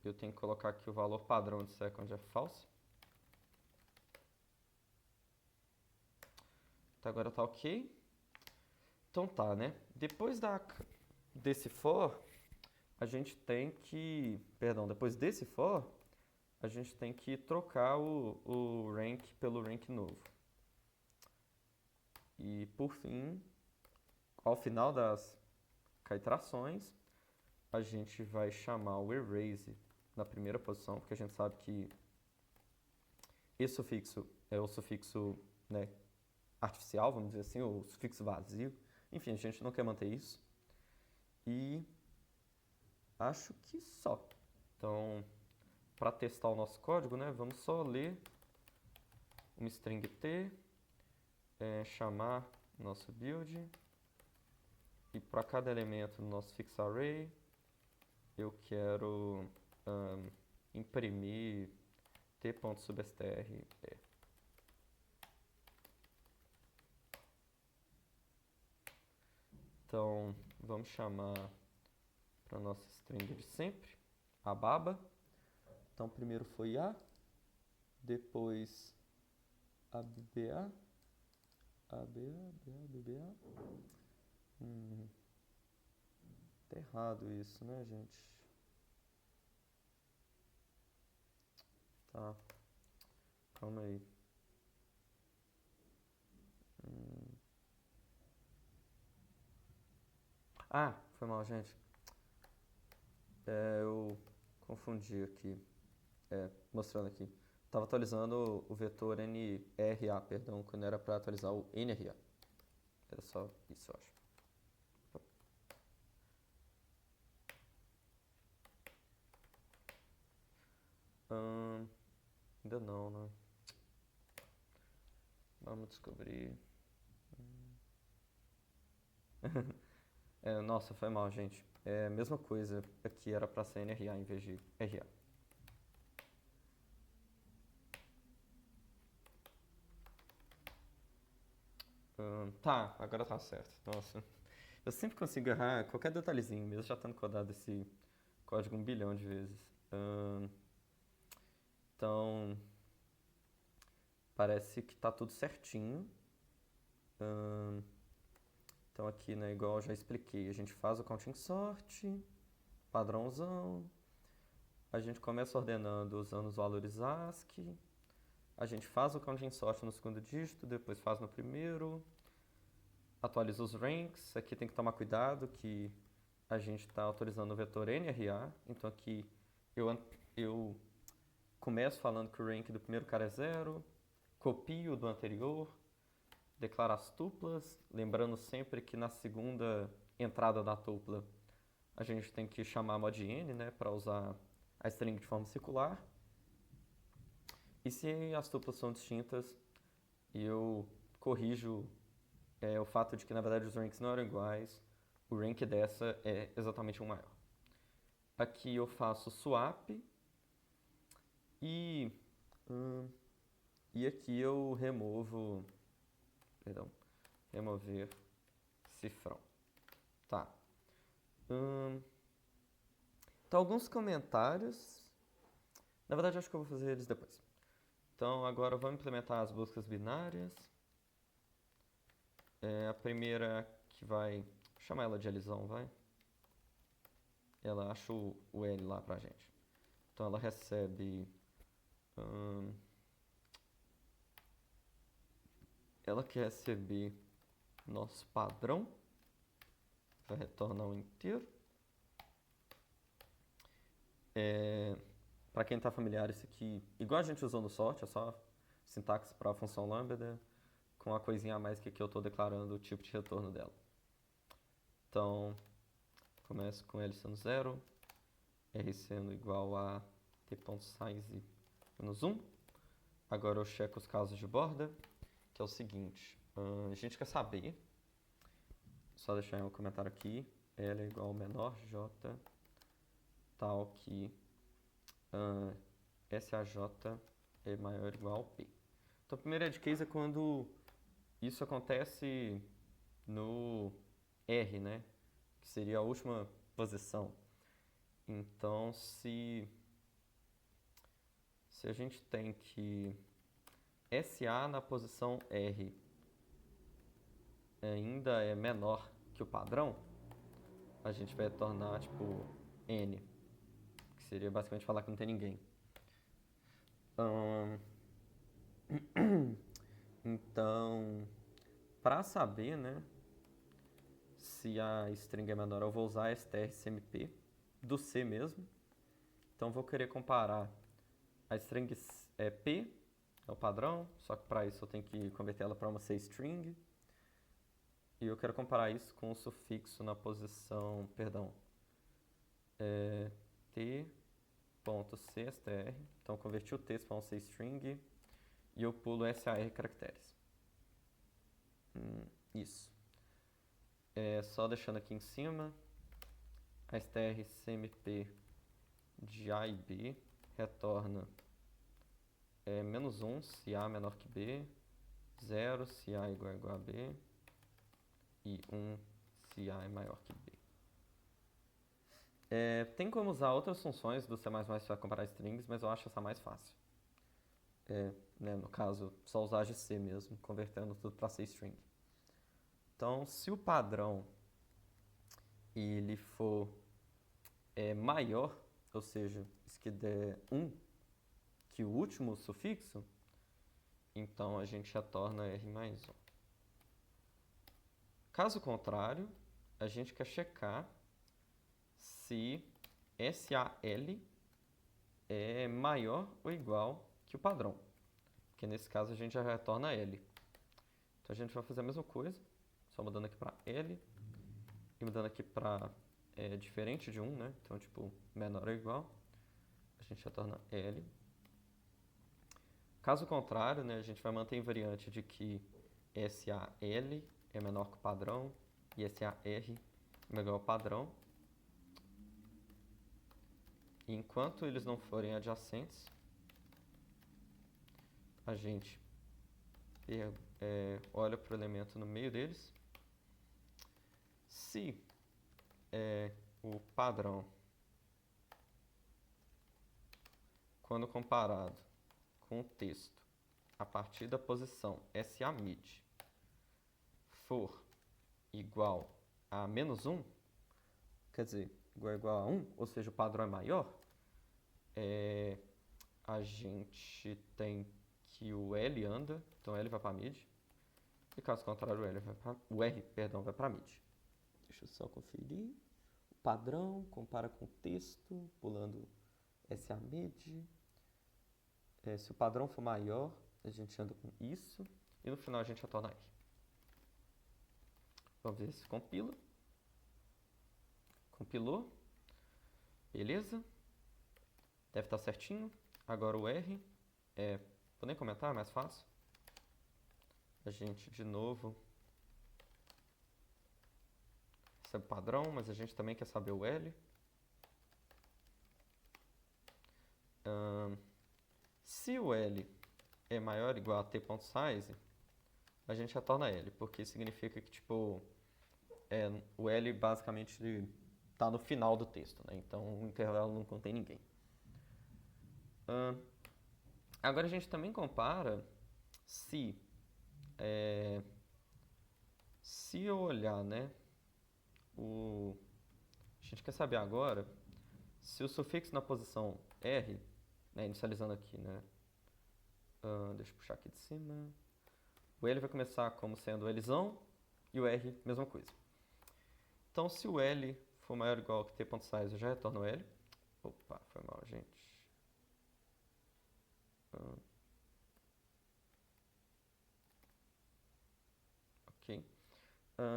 Eu tenho que colocar aqui o valor padrão de second é false. Então agora tá ok. Então tá, né? Depois desse for, a gente tem que... Perdão, depois desse for, a gente tem que trocar o rank pelo rank novo. E por fim, ao final das iterações, a gente vai chamar o erase na primeira posição, porque a gente sabe que esse sufixo é o sufixo, né, artificial, vamos dizer assim, o sufixo vazio. Enfim, a gente não quer manter isso. E acho que só. Então, para testar o nosso código, né, vamos só ler uma string t, chamar nosso build, e para cada elemento do nosso fix array, eu quero imprimir t.substr. Então, vamos chamar para nossa string de sempre, a baba. Então, primeiro foi A, depois ABA, BBA. Tá errado isso, né, gente? Tá. Calma aí. Foi mal, gente. Eu confundi aqui. Mostrando aqui. Tava atualizando o vetor NRA, perdão, quando era para atualizar o NRA. Era só isso, eu acho. Ainda não, né? Vamos descobrir. Nossa, foi mal, gente. É a mesma coisa. Aqui era pra ser NRA em vez de RA. Tá, agora tá certo. Nossa. Eu sempre consigo errar qualquer detalhezinho, mesmo já tendo codado esse código 1 bilhão de vezes. Então, parece que tá tudo certinho. Então aqui, né, igual eu já expliquei, a gente faz o counting sort, padrãozão. A gente começa ordenando usando os valores ASCII. A gente faz o counting sort no segundo dígito, depois faz no primeiro. Atualiza os ranks. Aqui tem que tomar cuidado que a gente está autorizando o vetor NRA, então aqui eu começo falando que o rank do primeiro cara é 0, copio do anterior, declaro as tuplas, lembrando sempre que na segunda entrada da tupla a gente tem que chamar mod n, né, para usar a string de forma circular. E se as tuplas são distintas, eu corrijo o fato de que na verdade os ranks não eram iguais, o rank dessa é exatamente um maior. Aqui eu faço swap e aqui eu remover cifrão. Tá. Então, alguns comentários. Na verdade, acho que eu vou fazer eles depois. Então, agora vamos implementar as buscas binárias. A primeira que vai... Vou chamar ela de Lzão, vai. Ela acha o L lá pra gente. Então, ela recebe... ela quer receber nosso padrão. Vai retornar um inteiro. Para quem está familiar, isso aqui, igual a gente usou no sort, é só sintaxe para a função lambda, com a coisinha a mais que aqui eu estou declarando o tipo de retorno dela. Então, começo com L sendo 0, R sendo igual a t.size menos 1. Agora eu checo os casos de borda, que é o seguinte, a gente quer saber, só deixar um comentário aqui, L é igual ao menor j, tal que SAJ é maior ou igual ao P. Então, o primeiro edge case é quando isso acontece no R, né? Que seria a última posição. Então, se a gente tem que SA na posição R ainda é menor que o padrão, a gente vai retornar, tipo, N. Que seria basicamente falar que não tem ninguém. Então, para saber, né, se a string é menor, eu vou usar strcmp do C mesmo. Então, vou querer comparar a string P, é o padrão, só que para isso eu tenho que converter ela para uma C string. E eu quero comparar isso com o sufixo na posição, t.cstr. Então, eu converti o texto para um C string e eu pulo SAR caracteres. Isso. Só deixando aqui em cima, a strcmp de A e B retorna menos 1 se A menor que B, 0 se A igual a B e 1 se A é maior que B. Tem como usar outras funções do C++ para comparar strings, mas eu acho essa mais fácil. Né, no caso, só usar GC mesmo, convertendo tudo para C string. Então, se o padrão ele for maior, ou seja, se que der 1 que o último sufixo, então a gente retorna R mais 1. Caso contrário, a gente quer checar se SAL é maior ou igual que o padrão, porque nesse caso a gente já retorna L. Então a gente vai fazer a mesma coisa, só mudando aqui para L e mudando aqui para diferente de 1, né? Então, tipo, menor ou igual, a gente retorna L. Caso contrário, né, a gente vai manter a invariante de que SAL é menor que o padrão e SAR é menor ao padrão. E enquanto eles não forem adjacentes, a gente olha para o elemento no meio deles. Se o padrão, quando comparado com o texto a partir da posição SAMID, for igual a menos 1, quer dizer, igual a 1, ou seja, o padrão é maior, a gente tem que o L anda, então L vai para mid, e caso contrário o R vai para mid. Deixa eu só conferir. padrão, compara com o texto, pulando SAMID. Se o padrão for maior, a gente anda com isso. E no final a gente retorna R. Vamos ver se compila. Compilou. Beleza. Deve estar certinho. Agora o R. Vou nem comentar, é mais fácil. A gente, de novo, recebe o padrão, mas a gente também quer saber o L. Se o L é maior ou igual a t.size, a gente retorna L, porque significa que, tipo, o L basicamente está no final do texto, né? Então o intervalo não contém ninguém. Agora a gente também compara se eu olhar, né, a gente quer saber agora se o sufixo na posição R, né, inicializando aqui, né, deixa eu puxar aqui de cima, o L vai começar como sendo Lzão e o R, mesma coisa. Então, se o L for maior ou igual que t.size, eu já retorno L. Opa, foi mal, gente. Ok.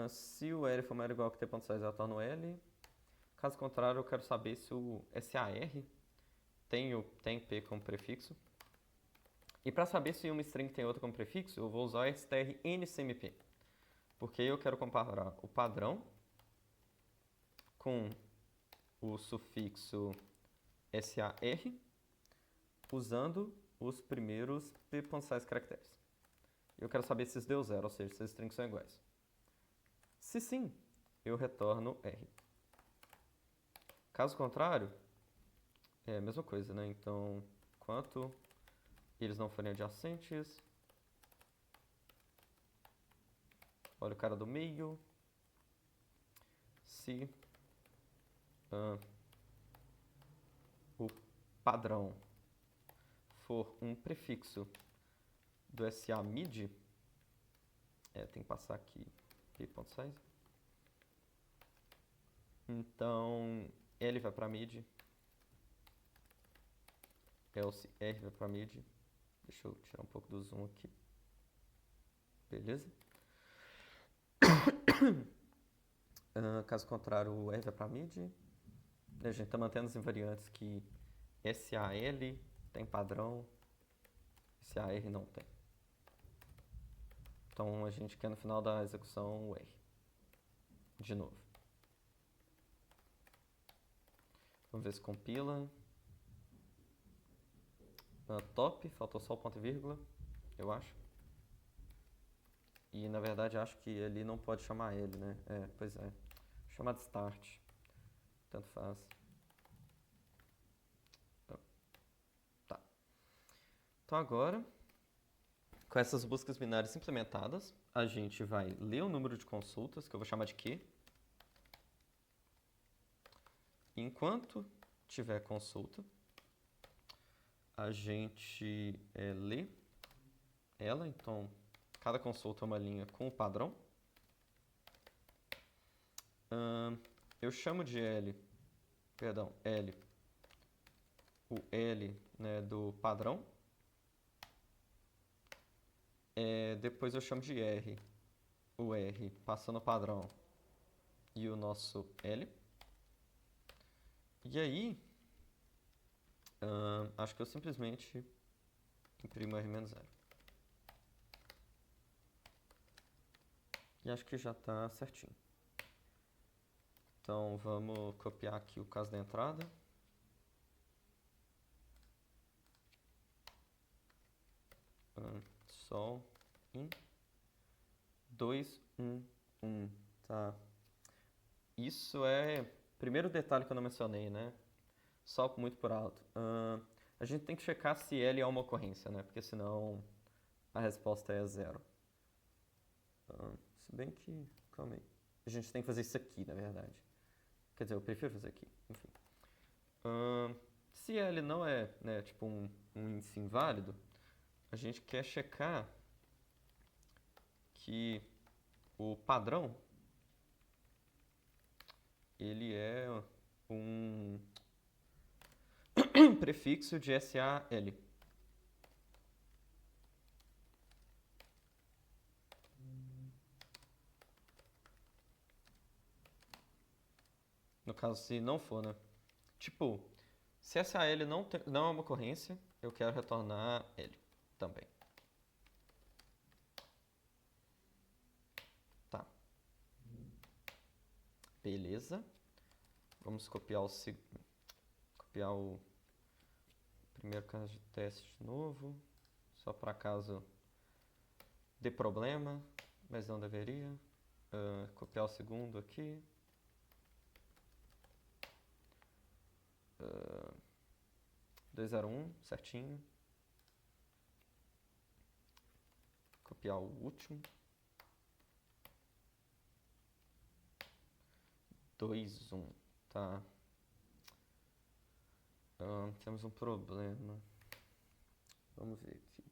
Se o L for maior ou igual que t.size, eu retorno L. Caso contrário, eu quero saber se o SAR tem P como prefixo. E para saber se uma string tem outra como prefixo, eu vou usar str ncmp. Porque eu quero comparar o padrão com o sufixo SAR usando os primeiros p.size caracteres. Eu quero saber se isso deu zero, ou seja, se as strings são iguais. Se sim, eu retorno R. Caso contrário, é a mesma coisa, né? Então, enquanto eles não forem adjacentes, olha o cara do meio. Se o padrão for um prefixo do SAMID, tem que passar aqui p.size. Então, L vai para mid, else R vai para mid. Deixa eu tirar um pouco do zoom aqui. Beleza? Caso contrário, o R vai para mid. A gente está mantendo as invariantes que SAL tem padrão, SAR não tem. Então a gente quer no final da execução o R. De novo. Vamos ver se compila. Top, faltou só o ponto e vírgula, eu acho. E na verdade acho que ele não pode chamar ele, né? Pois é. Chamar de start. Tanto faz. Tá. Então agora, com essas buscas binárias implementadas, a gente vai ler o número de consultas, que eu vou chamar de Q. Enquanto tiver consulta, a gente lê ela. Então, cada consulta é uma linha com o padrão. Eu chamo de L, o L, né, do padrão. Depois eu chamo de R, o R passando o padrão e o nosso L. E aí, acho que eu simplesmente imprimo R-0. E acho que já está certinho. Então, vamos copiar aqui o caso da entrada. Sol in 2, 1, 1, tá? Isso é o primeiro detalhe que eu não mencionei, né? Só muito por alto. A gente tem que checar se L é uma ocorrência, né? Porque senão a resposta é 0. Se bem que... Calma aí. A gente tem que fazer isso aqui, na verdade. Quer dizer, eu prefiro fazer aqui. Enfim. Se L não é, né, tipo um índice inválido, a gente quer checar que o padrão ele é um prefixo de SAL. No caso, se não for, né? Tipo, se SAL não é uma ocorrência, eu quero retornar L também. Tá. Beleza. Vamos copiar o primeiro caso de teste de novo. Só para caso dê problema, mas não deveria. Copiar o segundo aqui. 201, certinho. Copiar o último. 2, 1, tá. Temos um problema. Vamos ver aqui.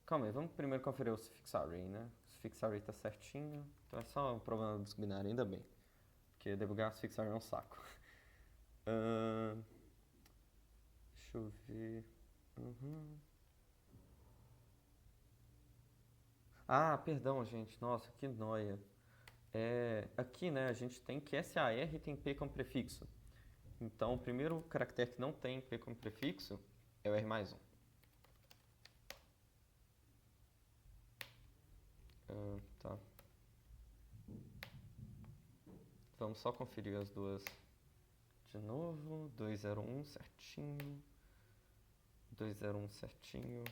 Calma aí, vamos primeiro conferir o suffix array, né? O suffix array tá certinho. Então é só um problema dos binários, ainda bem. Porque debugar suffix array é um saco. Deixa eu ver. Ah, perdão, gente. Nossa, que noia. Aqui, né, a gente tem que SAR tem P como prefixo. Então, o primeiro caractere que não tem P como prefixo é o R mais 1. Tá. Vamos só conferir as duas de novo. 201 certinho. 201 certinho.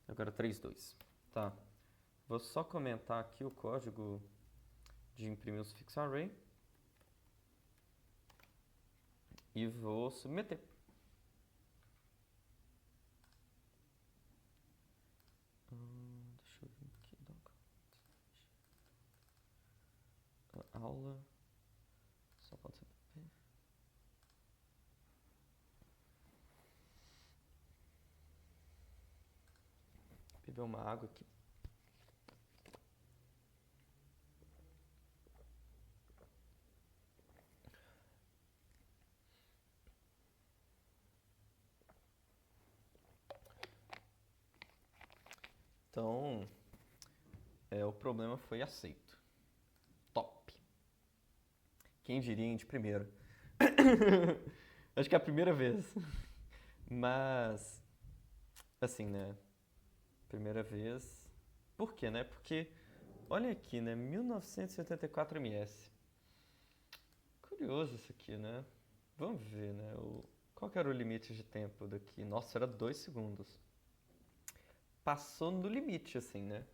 Agora 32. Tá. Vou só comentar aqui o código de imprimir o suffix array. E vou submeter. Deixa eu ver aqui. Aula. Só pode ser P. Beber uma água aqui. Então, o problema foi aceito. Top. Quem diria, hein, de primeiro. Acho que é a primeira vez. Mas, assim, né? Primeira vez. Por quê, né? Porque, olha aqui, né? 1984 ms. Curioso isso aqui, né? Vamos ver, né? Qual que era o limite de tempo daqui? Nossa, era 2 segundos. Passou no limite, assim, né?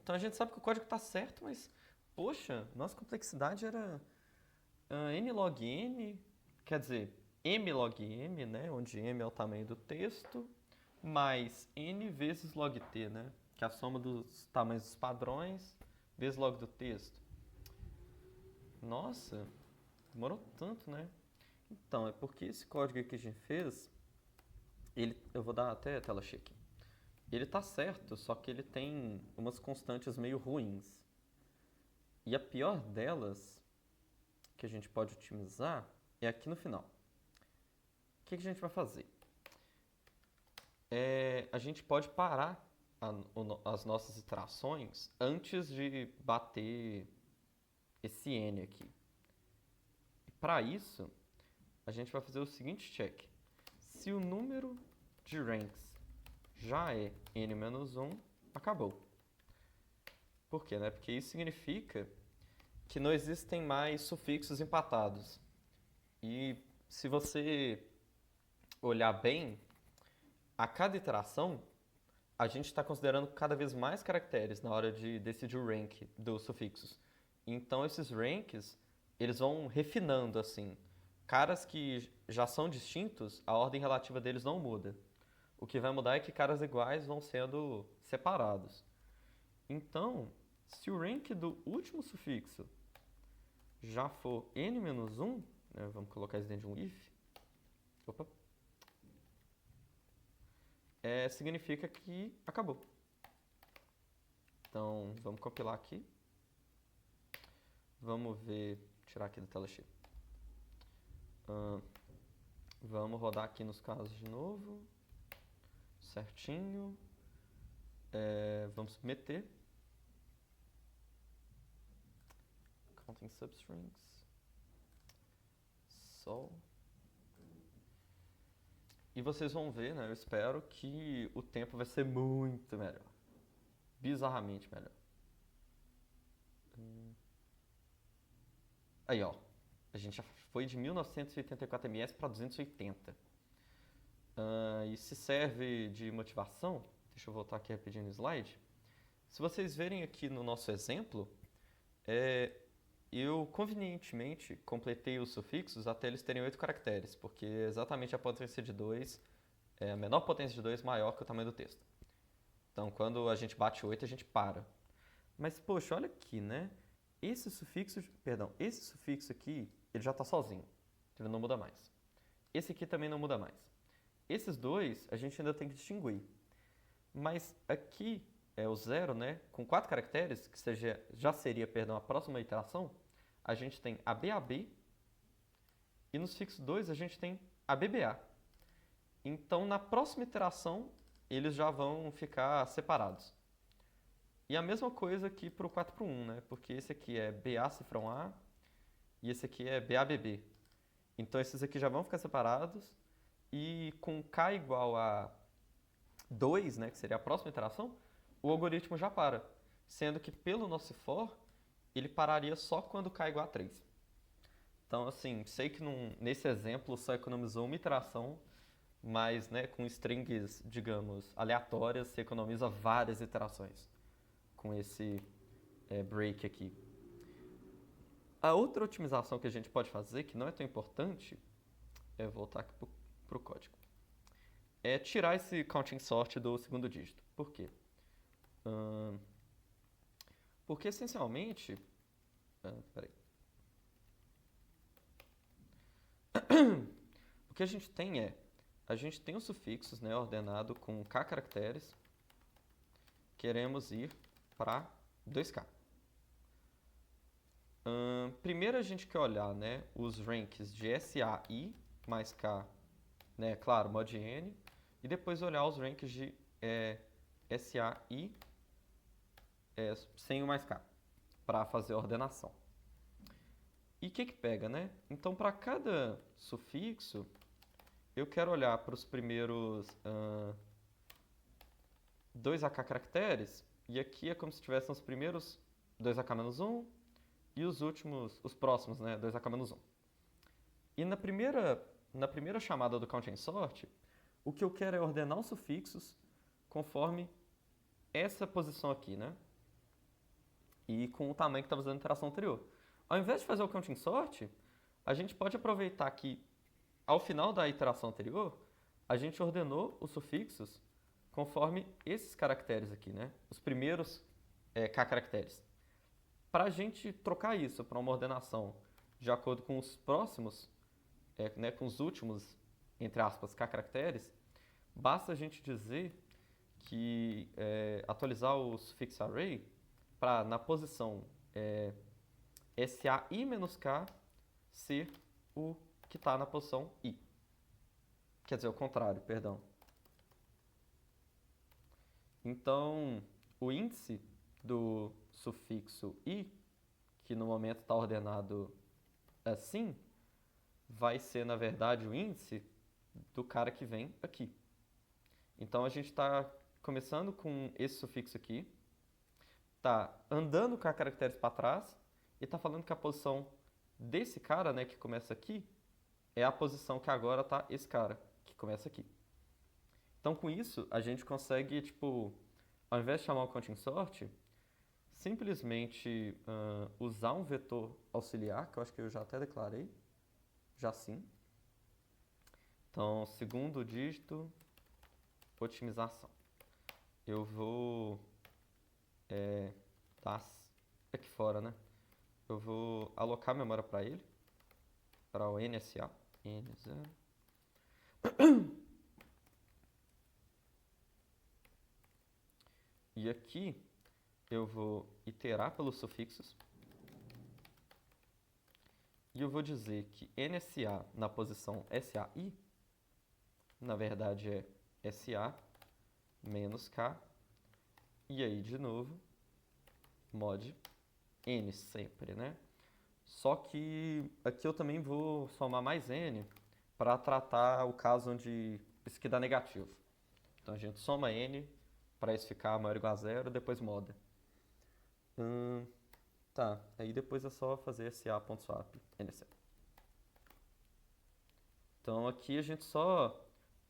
Então a gente sabe que o código tá certo, mas, poxa, nossa complexidade era n log n, quer dizer, m log m, né? Onde m é o tamanho do texto, mais n vezes log t, né? Que é a soma dos tamanhos dos padrões vezes log do texto. Nossa, demorou tanto, né? Então, é porque esse código aqui que a gente fez, eu vou dar até a tela cheia aqui. Ele tá certo, só que ele tem umas constantes meio ruins. E a pior delas, que a gente pode otimizar, é aqui no final. O que a gente vai fazer? A gente pode parar as nossas iterações antes de bater esse n aqui. Para isso, a gente vai fazer o seguinte check. Se o número de ranks já é n-1, acabou. Por quê, né? Porque isso significa que não existem mais sufixos empatados. E se você olhar bem, a cada iteração, a gente está considerando cada vez mais caracteres na hora de decidir o rank dos sufixos. Então, esses ranks, eles vão refinando, assim. Caras que já são distintos, a ordem relativa deles não muda. O que vai mudar é que caras iguais vão sendo separados. Então, se o rank do último sufixo já for n-1, né, vamos colocar isso dentro de um if. Opa. Significa que acabou. Então, vamos compilar aqui. Vamos ver, tirar aqui da tela cheia. Vamos rodar aqui nos casos de novo. Certinho. Vamos submeter. Counting substrings. Sol. E vocês vão ver, né? Eu espero que o tempo vai ser muito melhor. Bizarramente melhor. Aí, ó. A gente já foi de 1984 ms para 280. E se serve de motivação, deixa eu voltar aqui rapidinho no slide. Se vocês verem aqui no nosso exemplo, eu convenientemente completei os sufixos até eles terem 8 caracteres, porque exatamente a potência de 2 é a menor potência de 2 maior que o tamanho do texto. Então, quando a gente bate 8, a gente para. Mas, poxa, olha aqui, né? Esse sufixo aqui, ele já está sozinho. Ele não muda mais. Esse aqui também não muda mais. Esses dois, a gente ainda tem que distinguir. Mas aqui é o 0, né? Com 4 caracteres, que já seria, a próxima iteração, a gente tem ABAB. E no sufixo 2, a gente tem ABBA. Então, na próxima iteração, eles já vão ficar separados. E a mesma coisa aqui para o 4/1, né? Porque esse aqui é BA cifrão A e esse aqui é BABB. Então esses aqui já vão ficar separados e com K igual a 2, né, que seria a próxima iteração, o algoritmo já para. Sendo que pelo nosso for, ele pararia só quando K igual a 3. Então, assim, sei que nesse exemplo só economizou uma iteração, mas, né, com strings, digamos, aleatórias, você economiza várias iterações com esse break aqui. A outra otimização que a gente pode fazer, que não é tão importante, é voltar aqui para o código, é tirar esse counting sort do segundo dígito. Por quê? Porque, essencialmente... peraí. O que a gente tem os sufixos, né, ordenado com k caracteres. Queremos ir para 2k. Primeiro a gente quer olhar, né, os ranks de SAI mais K, né, claro, mod N, e depois olhar os ranks de SAI sem o mais K, para fazer a ordenação. E o que pega, né? Então, para cada sufixo, eu quero olhar para os primeiros 2AK caracteres, e aqui é como se tivessem os primeiros 2AK-1 e os próximos, né, 2AK-1. E na primeira chamada do counting sort, o que eu quero é ordenar os sufixos conforme essa posição aqui, né? E com o tamanho que estava usando na iteração anterior. Ao invés de fazer o counting sort, a gente pode aproveitar que, ao final da iteração anterior, a gente ordenou os sufixos conforme esses caracteres aqui, né? Os primeiros K caracteres. Para a gente trocar isso para uma ordenação de acordo com os próximos, né, com os últimos, entre aspas, K caracteres, basta a gente dizer que atualizar o sufixo array para, na posição SAI-K, ser o que está na posição I. Quer dizer, o contrário, perdão. Então, o índice do sufixo I, que no momento está ordenado assim, vai ser, na verdade, o índice do cara que vem aqui. Então, a gente está começando com esse sufixo aqui, está andando com caracteres para trás e está falando que a posição desse cara, né, que começa aqui, é a posição que agora está esse cara, que começa aqui. Então, com isso, a gente consegue, tipo, ao invés de chamar o counting sort, simplesmente usar um vetor auxiliar, que eu acho que eu já até declarei, já sim. Então, segundo dígito, otimização. Eu vou dar aqui fora, né? Eu vou alocar memória para ele, para o NSA, N0. E aqui eu vou iterar pelos sufixos e eu vou dizer que NSA na posição SAI, na verdade é SA menos K, e aí de novo, mod N sempre, né? Só que aqui eu também vou somar mais N para tratar o caso onde isso aqui dá negativo. Então a gente soma N para isso ficar maior ou igual a zero, depois moda. Tá, aí depois é só fazer SA.swap NC. Então aqui a gente só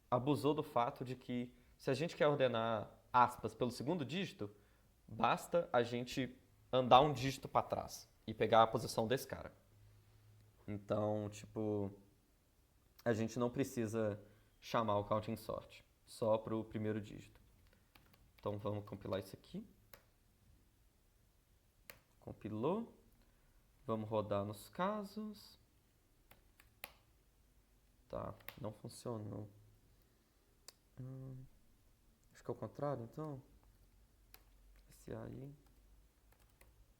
abusou do fato de que se a gente quer ordenar aspas pelo segundo dígito, basta a gente andar um dígito para trás e pegar a posição desse cara. Então, tipo, a gente não precisa chamar o counting sort, só para o primeiro dígito. Então vamos compilar isso aqui. Compilou. Vamos rodar nos casos. Tá, não funcionou. Acho que é o contrário, então. Esse aí.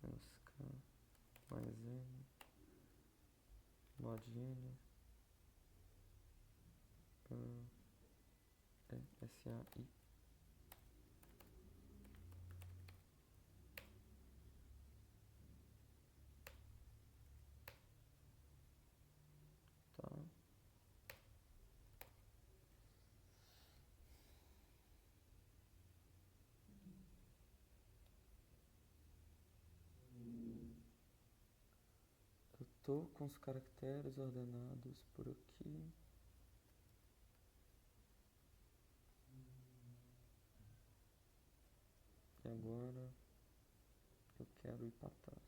Menos K. Mais N. Mod N. SAI. Tá. Eu tô com os caracteres ordenados por aqui. E agora eu quero ir para trás.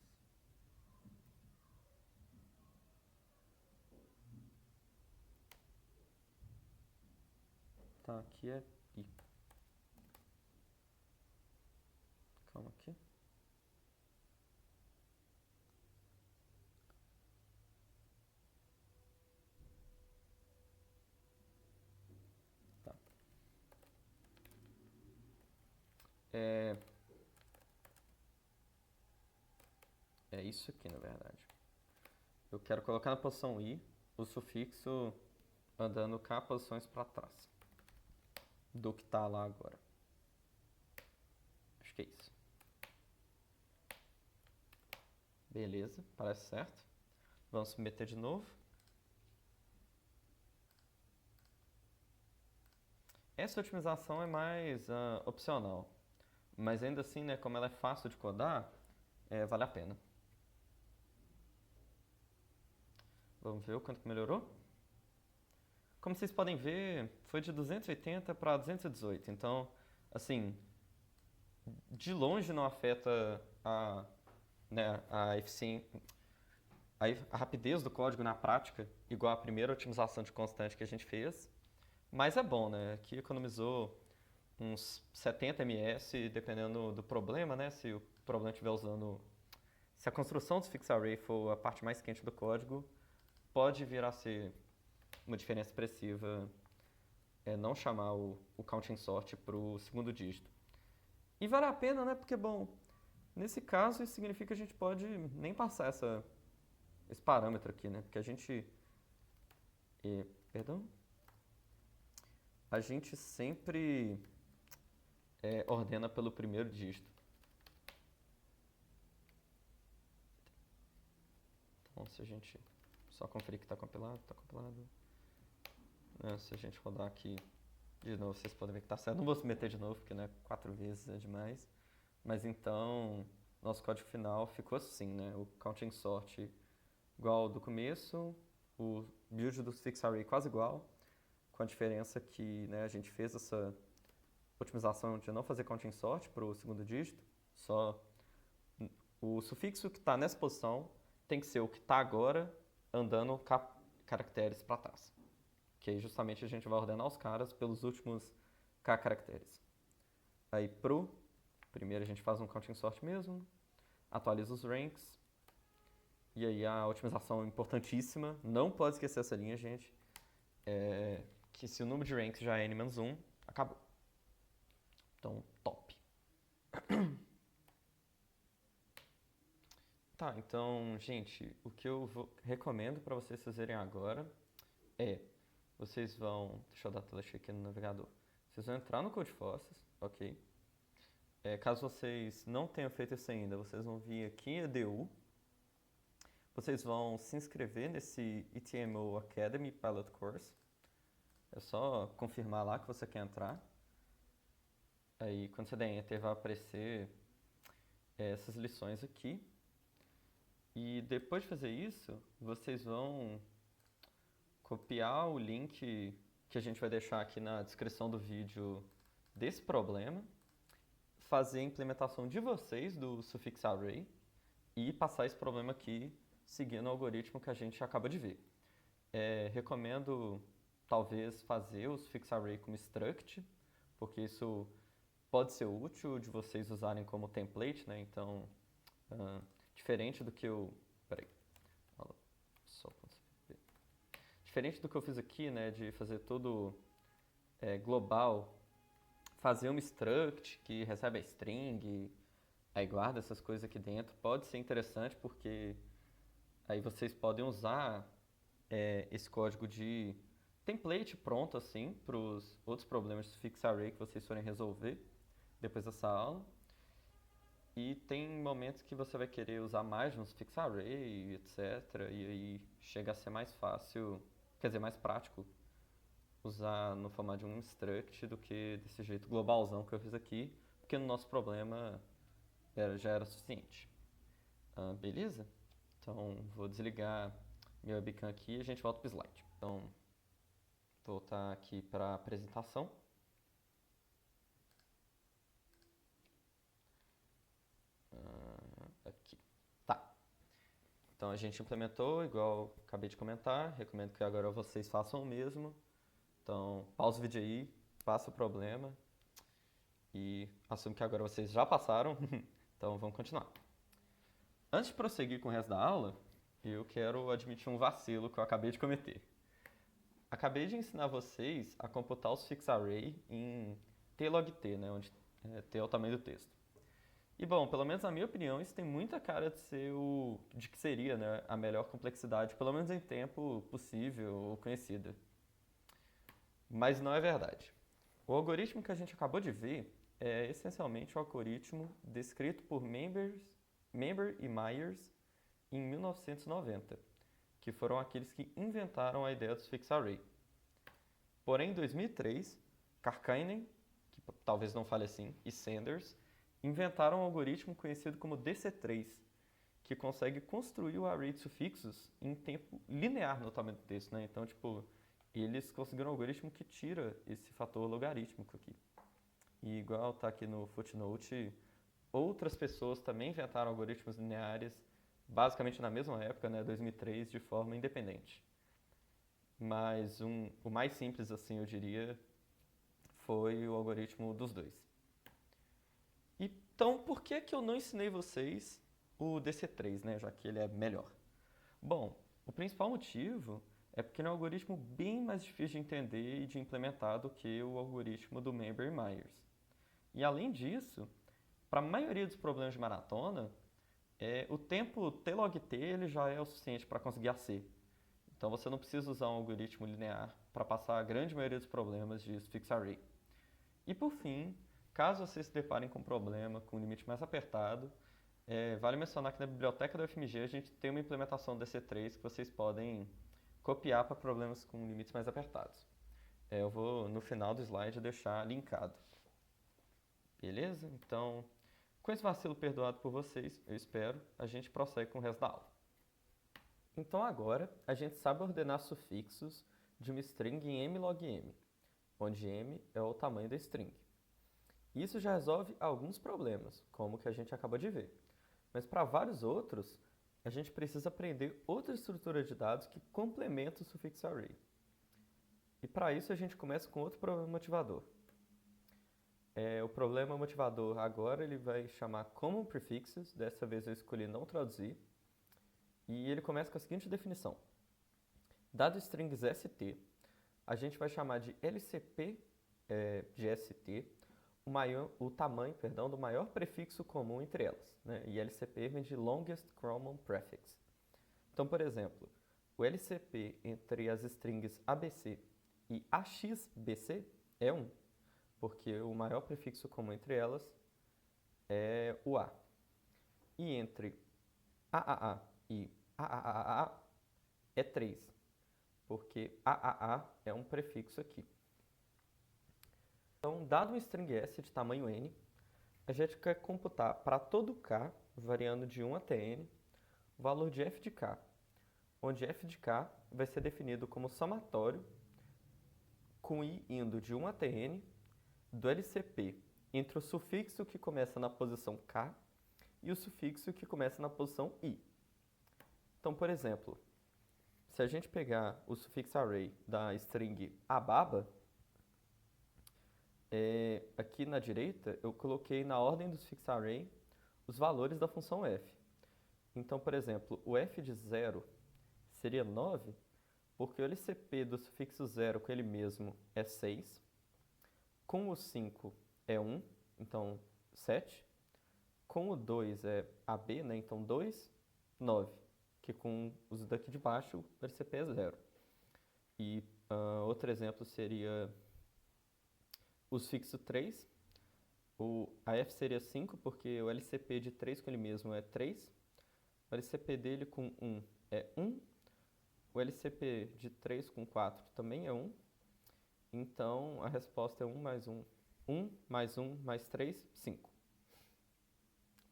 Tá, aqui é I. Calma aqui. Tá. É isso aqui, na verdade. Eu quero colocar na posição I o sufixo andando K posições para trás do que tá lá agora. Acho que é isso. Beleza, parece certo. Vamos submeter de novo. Essa otimização é mais opcional, mas ainda assim, né, como ela é fácil de codar, vale a pena. Vamos ver o quanto que melhorou? Como vocês podem ver, foi de 280 para 218, então, assim, de longe não afeta né, a eficiência, a rapidez do código na prática, igual a primeira otimização de constante que a gente fez, mas é bom, né, que economizou uns 70 ms, dependendo do problema, né, se o problema estiver usando, se a construção dos fixed array for a parte mais quente do código, pode vir a ser uma diferença expressiva não chamar o counting sort para o segundo dígito. E vale a pena, né? Porque, bom, nesse caso isso significa que a gente pode nem passar esse parâmetro aqui, né? Porque a gente... perdão? A gente sempre ordena pelo primeiro dígito. Então, se a gente só conferir que está compilado, se a gente rodar aqui de novo, vocês podem ver que está certo. Não vou submeter de novo, porque, né, 4 vezes é demais. Mas então, nosso código final ficou assim, né? O counting sort igual ao do começo, o build do fixed array quase igual, com a diferença que, né, a gente fez essa otimização de não fazer counting sort para o segundo dígito, só o sufixo que está nessa posição tem que ser o que está agora andando caracteres para trás. Que aí justamente a gente vai ordenar os caras pelos últimos K caracteres. Aí primeiro a gente faz um counting sort mesmo, atualiza os ranks, e aí a otimização importantíssima, não pode esquecer essa linha, gente, que se o número de ranks já é n-1, acabou. Então, top. Tá, então, gente, o que recomendo para vocês fazerem agora é, vocês vão, deixa eu dar a tela cheia aqui no navegador. Vocês vão entrar no Codefossas, ok? Caso vocês não tenham feito isso ainda, vocês vão vir aqui em EDU, vocês vão se inscrever nesse ETMO Academy Pilot Course. É só confirmar lá que você quer entrar. Aí, quando você der Enter, vai aparecer essas lições aqui. E depois de fazer isso, vocês vão copiar o link que a gente vai deixar aqui na descrição do vídeo desse problema, fazer a implementação de vocês do suffix array e passar esse problema aqui seguindo o algoritmo que a gente acaba de ver. Recomendo talvez fazer o suffix array como struct, porque isso pode ser útil de vocês usarem como template, né? Então, diferente do que eu... Peraí. Diferente do que eu fiz aqui, né? De fazer tudo global, fazer um struct que recebe a string, aí guarda essas coisas aqui dentro, pode ser interessante porque aí vocês podem usar esse código de template pronto assim para os outros problemas de suffix array que vocês forem resolver depois dessa aula. E tem momentos que você vai querer usar mais um suffix array, etc. E aí chega a ser mais fácil, quer dizer, mais prático usar no formato de um struct do que desse jeito globalzão que eu fiz aqui, porque no nosso problema já era suficiente. Beleza? Então vou desligar meu webcam aqui e a gente volta para o slide. Então, vou voltar aqui para a apresentação. Aqui. Tá. Então a gente implementou, igual acabei de comentar. Recomendo que agora vocês façam o mesmo. Então, pausa o vídeo aí, faça o problema. E assumo que agora vocês já passaram. Então, vamos continuar. Antes de prosseguir com o resto da aula, eu quero admitir um vacilo que eu acabei de cometer. Acabei de ensinar vocês a computar o suffix array em t log t, né, onde t é o tamanho do texto. E bom, pelo menos na minha opinião, isso tem muita cara de que seria, né, a melhor complexidade, pelo menos em tempo possível ou conhecida. Mas não é verdade. O algoritmo que a gente acabou de ver é essencialmente o algoritmo descrito por Member e Myers em 1990, que foram aqueles que inventaram a ideia do suffix array. Porém, em 2003, Karkkainen, que talvez não fale assim, e Sanders inventaram um algoritmo conhecido como DC3, que consegue construir o array de sufixos em tempo linear no tamanho do texto, né? Então, eles conseguiram um algoritmo que tira esse fator logarítmico aqui. E igual está aqui no footnote, outras pessoas também inventaram algoritmos lineares, basicamente na mesma época, né, 2003, de forma independente. Mas o mais simples, assim, eu diria, foi o algoritmo dos dois. Então, por que eu não ensinei vocês o DC3, né, já que ele é melhor? Bom, o principal motivo é porque ele é um algoritmo bem mais difícil de entender e de implementar do que o algoritmo do Member e Myers. E além disso, para a maioria dos problemas de maratona, o tempo t log t ele já é o suficiente para conseguir a C. Então você não precisa usar um algoritmo linear para passar a grande maioria dos problemas de suffix array. E por fim, caso vocês se deparem com um problema com um limite mais apertado, vale mencionar que na biblioteca da UFMG a gente tem uma implementação do DC3 que vocês podem copiar para problemas com limites mais apertados. Eu vou, no final do slide, deixar linkado. Beleza? Então, com esse vacilo perdoado por vocês, eu espero, a gente prossegue com o resto da aula. Então agora, a gente sabe ordenar sufixos de uma string em mlog_m, onde m é o tamanho da string. Isso já resolve alguns problemas, como o que a gente acabou de ver. Mas para vários outros, a gente precisa aprender outra estrutura de dados que complementa o suffix array. E para isso a gente começa com outro problema motivador. O problema motivador agora ele vai chamar Common Prefixes, dessa vez eu escolhi não traduzir, e ele começa com a seguinte definição. Dado strings st, a gente vai chamar de LCP de st o tamanho, perdão, do maior prefixo comum entre elas, né? E LCP vem de Longest Common Prefix. Então, por exemplo, o LCP entre as strings ABC e AXBC é 1, porque o maior prefixo comum entre elas é o A. E entre AAA e AAAA é 3, porque AAA é um prefixo aqui. Então, dado um string S de tamanho n, a gente quer computar para todo k, variando de 1 até n, o valor de f de k, onde f de k vai ser definido como somatório com i indo de 1 até n do LCP entre o sufixo que começa na posição k e o sufixo que começa na posição i. Então, por exemplo, se a gente pegar o sufixo array da string ababa, aqui na direita eu coloquei na ordem do sufixo array os valores da função f. Então, por exemplo, o f de 0 seria 9, porque o LCP do sufixo 0 com ele mesmo é 6, com o 5 é 1, então 7, com o 2 é AB, né, então 2, 9, que com os daqui de baixo o LCP é 0. E outro exemplo seria o sufixo 3, a f seria 5, porque o LCP de 3 com ele mesmo é 3, o LCP dele com 1 é 1, o LCP de 3 com 4 também é 1, então a resposta é 1 mais 1. 1 mais 1 mais 3, 5.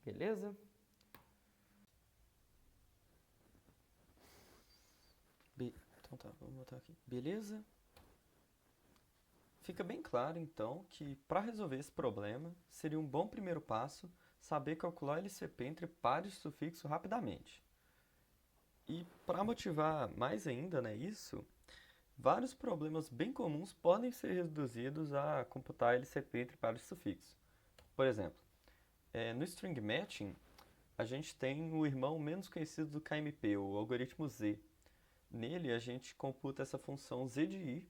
Beleza? Então tá, vamos botar aqui. Beleza? Fica bem claro, então, que para resolver esse problema, seria um bom primeiro passo saber calcular o LCP entre pares de sufixo rapidamente. E para motivar mais ainda, né, isso, vários problemas bem comuns podem ser reduzidos a computar LCP entre pares de sufixo. Por exemplo, no string matching, a gente tem o irmão menos conhecido do KMP, o algoritmo Z. Nele, a gente computa essa função Z de I,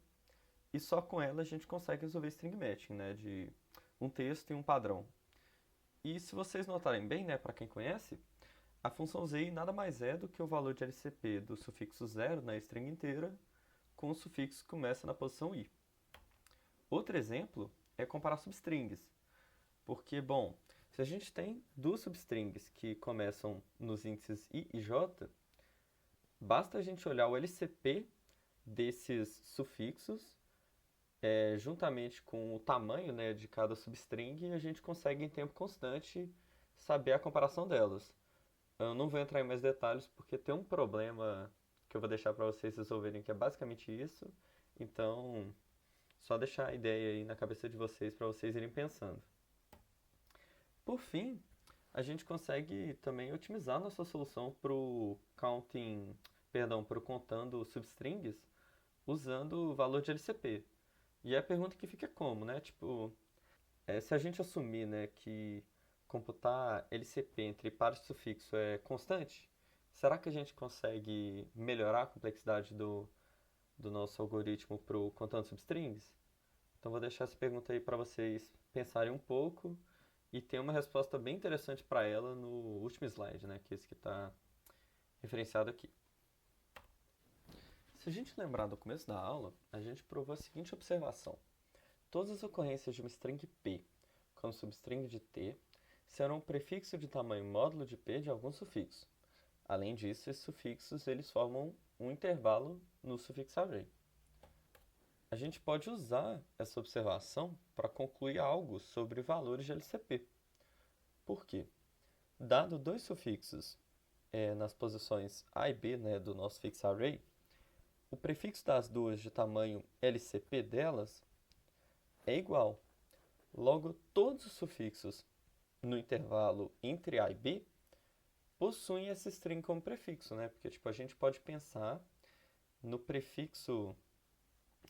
e só com ela a gente consegue resolver string matching, né, de um texto e um padrão. E se vocês notarem bem, né, para quem conhece, a função ZI nada mais é do que o valor de LCP do sufixo 0 na string inteira com o sufixo que começa na posição i. Outro exemplo é comparar substrings, porque, bom, se a gente tem duas substrings que começam nos índices i e j, basta a gente olhar o LCP desses sufixos juntamente com o tamanho, né, de cada substring e a gente consegue em tempo constante saber a comparação delas. Eu não vou entrar em mais detalhes porque tem um problema que eu vou deixar para vocês resolverem que é basicamente isso. Então, só deixar a ideia aí na cabeça de vocês para vocês irem pensando. Por fim, a gente consegue também otimizar nossa solução para o contando substrings usando o valor de LCP. E a pergunta que fica é como, né? Tipo, se a gente assumir, né, que computar LCP entre pares de sufixo é constante, será que a gente consegue melhorar a complexidade do nosso algoritmo para o contando substrings? Então vou deixar essa pergunta aí para vocês pensarem um pouco e tem uma resposta bem interessante para ela no último slide, né, que é esse que está referenciado aqui. Se a gente lembrar do começo da aula, a gente provou a seguinte observação. Todas as ocorrências de uma string P com substring de T serão um prefixo de tamanho módulo de P de algum sufixo. Além disso, esses sufixos eles formam um intervalo no sufixo array. A gente pode usar essa observação para concluir algo sobre valores de LCP. Por quê? Dado dois sufixos nas posições A e B, né, do nosso fixed array, o prefixo das duas de tamanho LCP delas é igual. Logo, todos os sufixos no intervalo entre A e B possuem esse string como prefixo, né? Porque tipo, a gente pode pensar no prefixo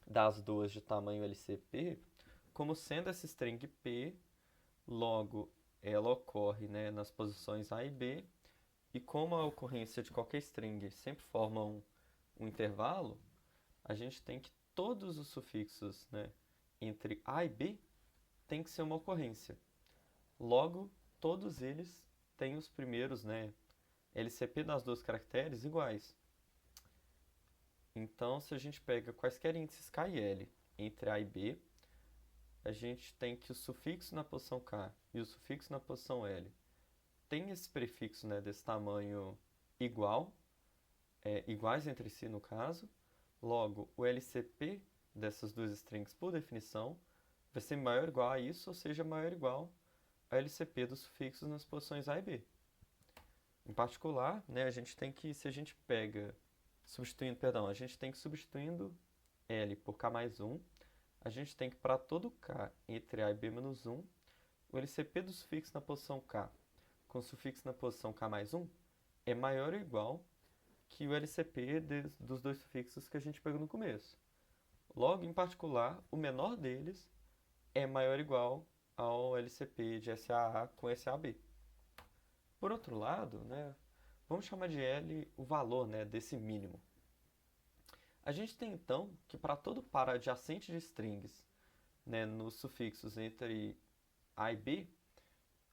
das duas de tamanho LCP como sendo essa string P, logo ela ocorre, né, nas posições A e B, e como a ocorrência de qualquer string sempre forma um intervalo, a gente tem que todos os sufixos, né, entre A e B tem que ser uma ocorrência. Logo, todos eles têm os primeiros, né, LCP das duas caracteres iguais. Então, se a gente pega quaisquer índices K e L entre A e B, a gente tem que o sufixo na posição K e o sufixo na posição L tem esse prefixo, né, desse tamanho igual, iguais entre si no caso. Logo, o LCP dessas duas strings, por definição, vai ser maior ou igual a isso, ou seja, maior ou igual a LCP dos sufixos nas posições A e B. Em particular, né, a gente tem que, se a gente pega, a gente tem que substituindo L por K mais 1, a gente tem que, para todo K entre A e B menos 1, o LCP do sufixo na posição K com o sufixo na posição K mais 1 é maior ou igual que o LCP dos dois sufixos que a gente pegou no começo. Logo, em particular, o menor deles é maior ou igual ao LCP de SAA com SAB. Por outro lado, né, vamos chamar de L o valor, né, desse mínimo. A gente tem então que para todo par adjacente de strings, né, nos sufixos entre A e B,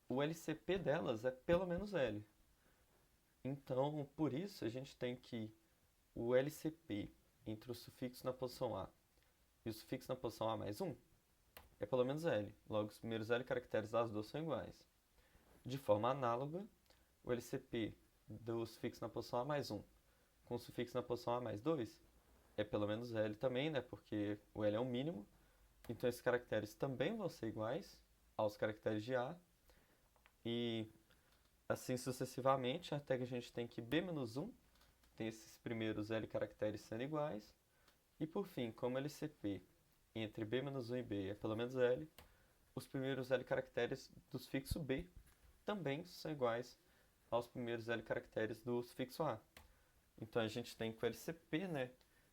o LCP delas é pelo menos L. Então, por isso, a gente tem que o LCP entre o sufixo na posição A e o sufixo na posição A mais 1 é pelo menos L. Logo, os primeiros L caracteres das duas são iguais. De forma análoga, o LCP do sufixo na posição A mais 1 com o sufixo na posição A mais 2 é pelo menos L também, né? Porque o L é o mínimo. Então, esses caracteres também vão ser iguais aos caracteres de A. E assim sucessivamente, até que a gente tem que B-1 tem esses primeiros L caracteres sendo iguais. E por fim, como LCP entre B-1 e B é pelo menos L, os primeiros L caracteres do sufixo B também são iguais aos primeiros L caracteres do sufixo A. Então a gente tem que o LCP, né,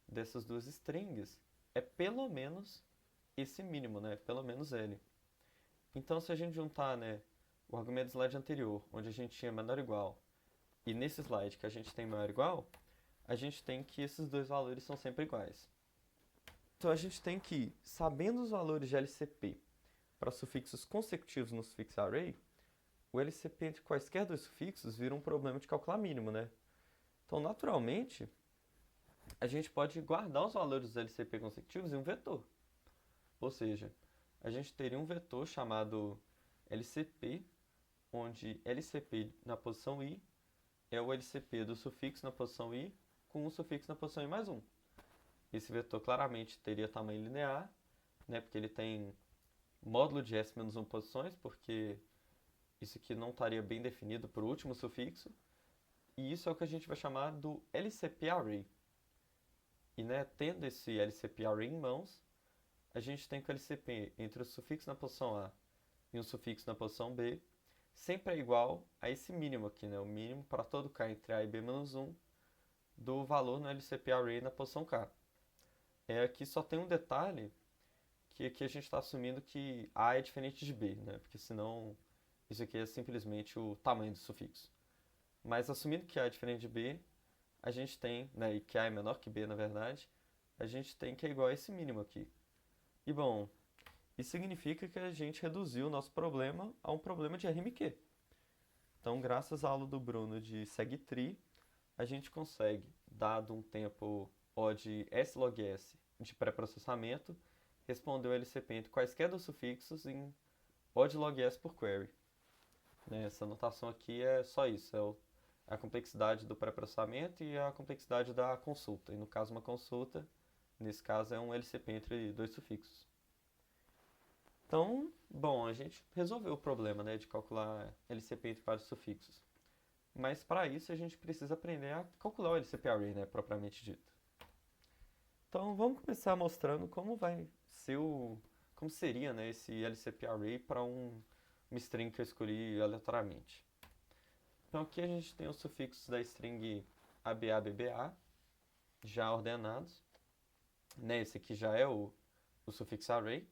dessas duas strings é pelo menos esse mínimo, né, pelo menos L. Então se a gente juntar, né, o argumento do slide anterior, onde a gente tinha menor ou igual, e nesse slide que a gente tem maior ou igual, a gente tem que esses dois valores são sempre iguais. Então a gente tem que, sabendo os valores de LCP para sufixos consecutivos no sufixo array, o LCP entre quaisquer dois sufixos vira um problema de calcular mínimo, né? Então, naturalmente, a gente pode guardar os valores dos LCP consecutivos em um vetor. Ou seja, a gente teria um vetor chamado LCP, onde LCP na posição i é o LCP do sufixo na posição i com o sufixo na posição i mais 1. Esse vetor claramente teria tamanho linear, né, porque ele tem módulo de s menos 1 posições, porque isso aqui não estaria bem definido para o último sufixo. E isso é o que a gente vai chamar do LCP array. E, né, tendo esse LCP array em mãos, a gente tem que o LCP entre o sufixo na posição A e o sufixo na posição B sempre é igual a esse mínimo aqui, né? O mínimo para todo K entre A e B menos 1 do valor no LCP array na posição K. Aqui só tem um detalhe, que aqui a gente está assumindo que A é diferente de B, né? Porque senão isso aqui é simplesmente o tamanho do sufixo. Mas assumindo que A é diferente de B, a gente tem, né, e que A é menor que B na verdade, a gente tem que é igual a esse mínimo aqui. E bom, isso significa que a gente reduziu o nosso problema a um problema de RMQ. Então, graças à aula do Bruno de SegTree, a gente consegue, dado um tempo O de S log S de pré-processamento, responder o LCP entre quaisquer dos sufixos em O de log S por query. Essa notação aqui é só isso, a complexidade do pré-processamento e a complexidade da consulta. E no caso, uma consulta, nesse caso, é um LCP entre dois sufixos. Então, bom, a gente resolveu o problema, né, de calcular LCP entre vários sufixos. Mas para isso a gente precisa aprender a calcular o LCP array, né, propriamente dito. Então vamos começar mostrando como vai ser como seria, né, esse LCP array para uma string que eu escolhi aleatoriamente. Então aqui a gente tem os sufixos da string ABA, já ordenados. Né, esse aqui já é o sufixo array.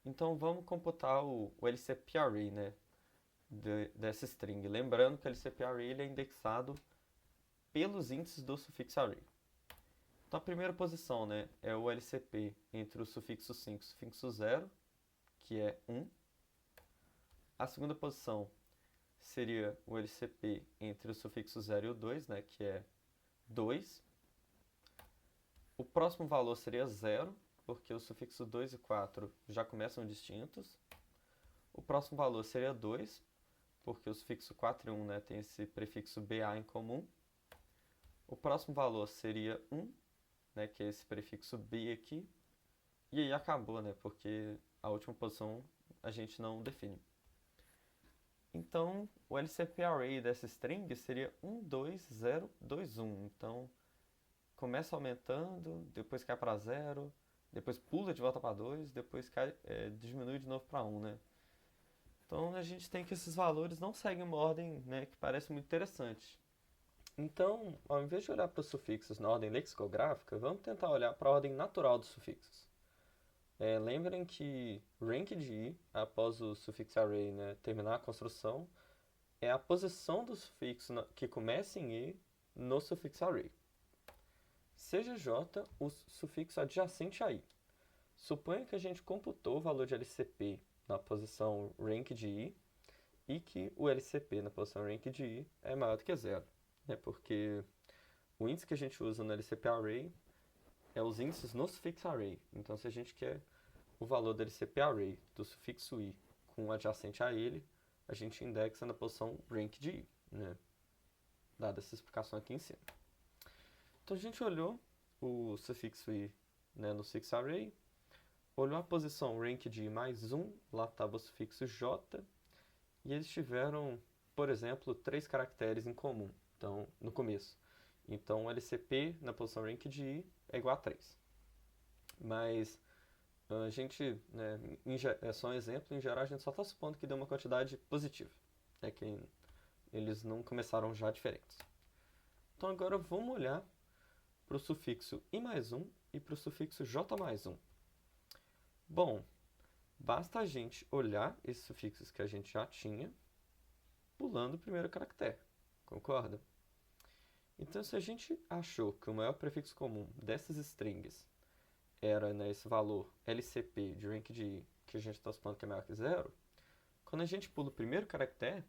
Então vamos computar o LCP array, né, dessa string. Lembrando que o LCP array ele é indexado pelos índices do sufixo array. Então a primeira posição, né, é o LCP entre o sufixo 5 e o sufixo 0, que é 1. A segunda posição seria o LCP entre o sufixo 0 e o 2, né, que é 2. O próximo valor seria 0, porque o sufixo 2 e 4 já começam distintos. O próximo valor seria 2, porque o sufixo 4 e 1, né, tem esse prefixo BA em comum. O próximo valor seria 1, né, que é esse prefixo B aqui. E aí acabou, né, porque a última posição a gente não define. Então, o LCP array dessa string seria 1, 2, 0, 2, 1. Então, começa aumentando, depois cai para 0, depois pula de volta para 2, depois diminui de novo para 1, né? Então, a gente tem que esses valores não seguem uma ordem, né, que parece muito interessante. Então, ao invés de olhar para os sufixos na ordem lexicográfica, vamos tentar olhar para a ordem natural dos sufixos. Lembrem que rank de i, após o sufixo array, né, terminar a construção, é a posição do sufixo que começa em i no sufixo array. Seja j o sufixo adjacente a i. Suponha que a gente computou o valor de LCP na posição rank de i e que o LCP na posição rank de i é maior do que 0, né, porque o índice que a gente usa no LCP array é os índices no sufixo array. Então, se a gente quer o valor do LCP array do sufixo i com o adjacente a ele, a gente indexa na posição rank de i, né? Dada essa explicação aqui em cima. Então, a gente olhou o sufixo i, né, no sufixo array, olhou a posição rank de i mais 1, lá estava o sufixo j, e eles tiveram, por exemplo, 3 caracteres em comum, então, no começo. Então, o LCP na posição rank de i é igual a 3. Mas a gente, né, é só um exemplo, em geral a gente só está supondo que deu uma quantidade positiva, é que eles não começaram já diferentes. Então agora vamos olhar para o sufixo i mais 1 e para o sufixo j mais 1. Bom, basta a gente olhar esses sufixos que a gente já tinha, pulando o primeiro caractere, concorda? Então, se a gente achou que o maior prefixo comum dessas strings era, né, esse valor LCP de rank de i, que a gente está supondo que é maior que 0, quando a gente pula o primeiro caractere,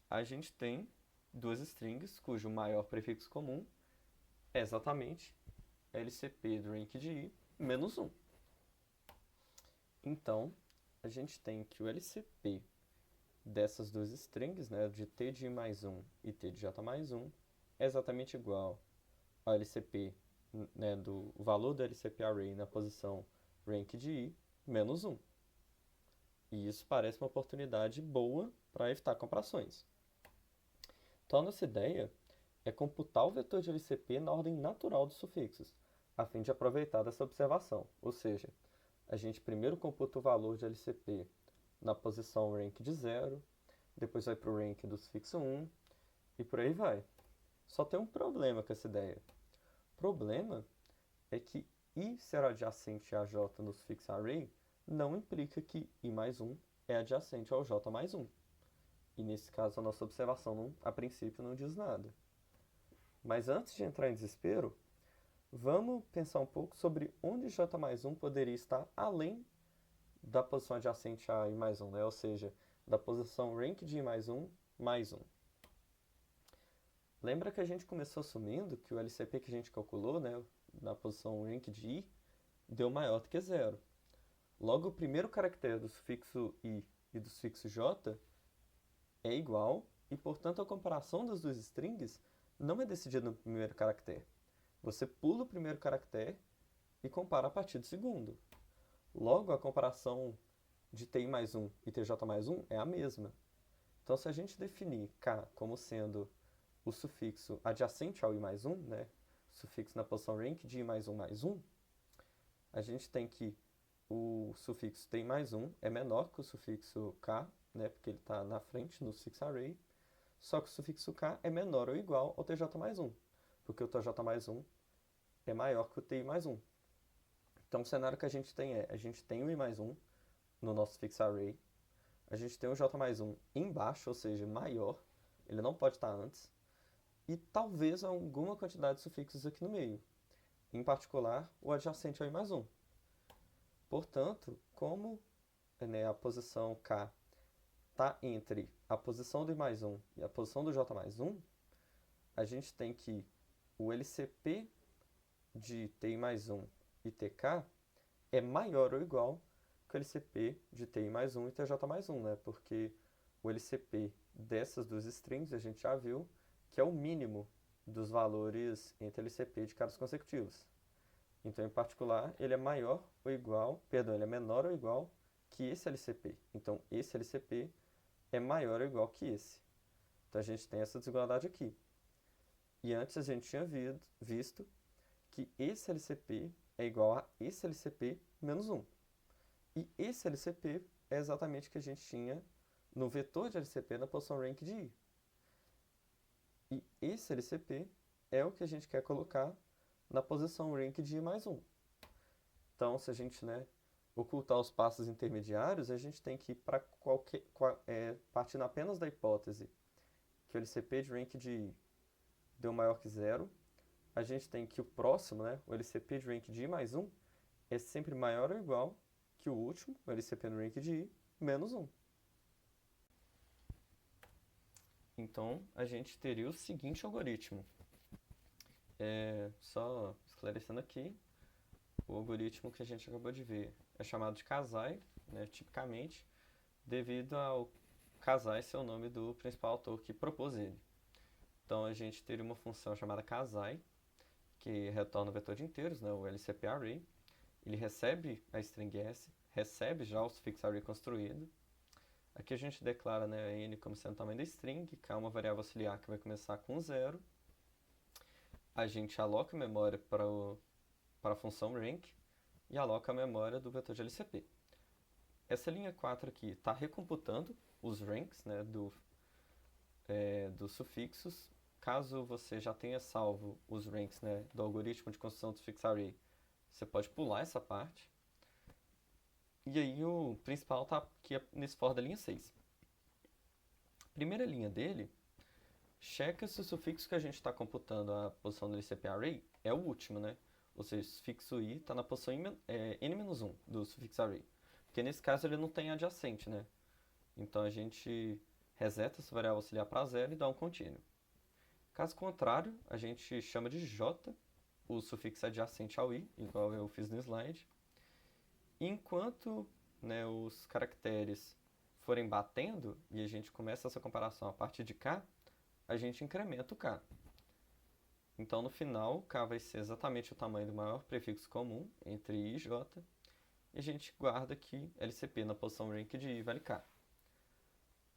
a gente tem duas strings cujo maior prefixo comum é exatamente LCP do rank de i menos 1. Então, a gente tem que o LCP dessas duas strings, né, de t de i mais 1 e t de j mais 1, é exatamente igual ao LCP, né, do valor do LCP array na posição rank de i menos 1. E isso parece uma oportunidade boa para evitar comparações. Então, a nossa ideia é computar o vetor de LCP na ordem natural dos sufixos, a fim de aproveitar dessa observação. Ou seja, a gente primeiro computa o valor de LCP na posição rank de 0, depois vai para o rank do sufixo 1 e por aí vai. Só tem um problema com essa ideia. O problema é que i ser adjacente a j no sufixo array não implica que i mais 1 é adjacente ao j mais 1. E nesse caso a nossa observação a princípio não diz nada. Mas antes de entrar em desespero, vamos pensar um pouco sobre onde j mais 1 poderia estar além da posição adjacente a i mais 1, né? Ou seja, da posição rank de i mais 1 mais 1. Lembra que a gente começou assumindo que o LCP que a gente calculou, né, na posição rank de i, deu maior do que 0. Logo, o primeiro caractere do sufixo i e do sufixo j é igual, e portanto a comparação das duas strings não é decidida no primeiro caractere. Você pula o primeiro caractere e compara a partir do segundo. Logo, a comparação de ti mais 1 e tj mais 1 é a mesma. Então, se a gente definir k como sendo o sufixo adjacente ao i mais 1, né, sufixo na posição rank de i mais 1, a gente tem que o sufixo t mais 1 é menor que o sufixo k, né, porque ele está na frente no sufixo array, só que o sufixo k é menor ou igual ao tj mais 1, porque o tj mais 1 é maior que o ti mais 1. Então, o cenário que a gente tem a gente tem o i mais 1 no nosso sufixo array, a gente tem o j mais 1 embaixo, ou seja, maior, ele não pode estar antes, e talvez alguma quantidade de sufixos aqui no meio, em particular o adjacente ao i mais 1. Portanto, como né, a posição K está entre a posição do I mais 1 e a posição do J mais 1, a gente tem que o LCP de TI mais 1 e TK é maior ou igual que o LCP de TI mais 1 e TJ mais 1, né? Porque o LCP dessas duas strings a gente já viu que é o mínimo dos valores entre LCP de caras consecutivos. Então, em particular, ele é maior ou igual, perdão, ele é menor ou igual que esse LCP. Então, esse LCP é maior ou igual que esse. Então, a gente tem essa desigualdade aqui. E antes a gente tinha visto que esse LCP é igual a esse LCP menos 1. E esse LCP é exatamente o que a gente tinha no vetor de LCP na posição rank de I. E esse LCP é o que a gente quer colocar na posição rank de I mais 1. Então, se a gente, né, ocultar os passos intermediários, a gente tem que ir para partindo apenas da hipótese que o LCP de rank de I deu maior que zero, a gente tem que o próximo, né, o LCP de rank de I mais 1, é sempre maior ou igual que o último, o LCP no rank de I, menos 1. Então, a gente teria o seguinte algoritmo. Só esclarecendo aqui, o algoritmo que a gente acabou de ver é chamado de Kasai, né, tipicamente, devido ao Kasai ser o nome do principal autor que propôs ele. Então, a gente teria uma função chamada Kasai, que retorna o vetor de inteiros, né, o LCP array. Ele recebe a string S, recebe já o sufixo array construído. Aqui a gente declara, né, n como sendo o tamanho da string, K é uma variável auxiliar que vai começar com 0. A gente aloca a memória para a função rank e aloca a memória do vetor de LCP. Essa linha 4 aqui está recomputando os ranks, né, dos sufixos. Caso você já tenha salvo os ranks, né, do algoritmo de construção do sufixo array, você pode pular essa parte. E aí o principal está aqui nesse for da linha 6. Primeira linha dele, checa se o sufixo que a gente está computando a posição do LCP array é o último, né? Ou seja, o sufixo i está na posição n-1 do sufixo array. Porque nesse caso ele não tem adjacente, né? Então a gente reseta essa variável auxiliar para 0 e dá um contínuo. Caso contrário, a gente chama de j o sufixo adjacente ao i, igual eu fiz no slide. E enquanto, né, os caracteres forem batendo e a gente começa essa comparação a partir de k, a gente incrementa o k. Então, no final, k vai ser exatamente o tamanho do maior prefixo comum entre i e j, e a gente guarda aqui LCP na posição rank de i vale k.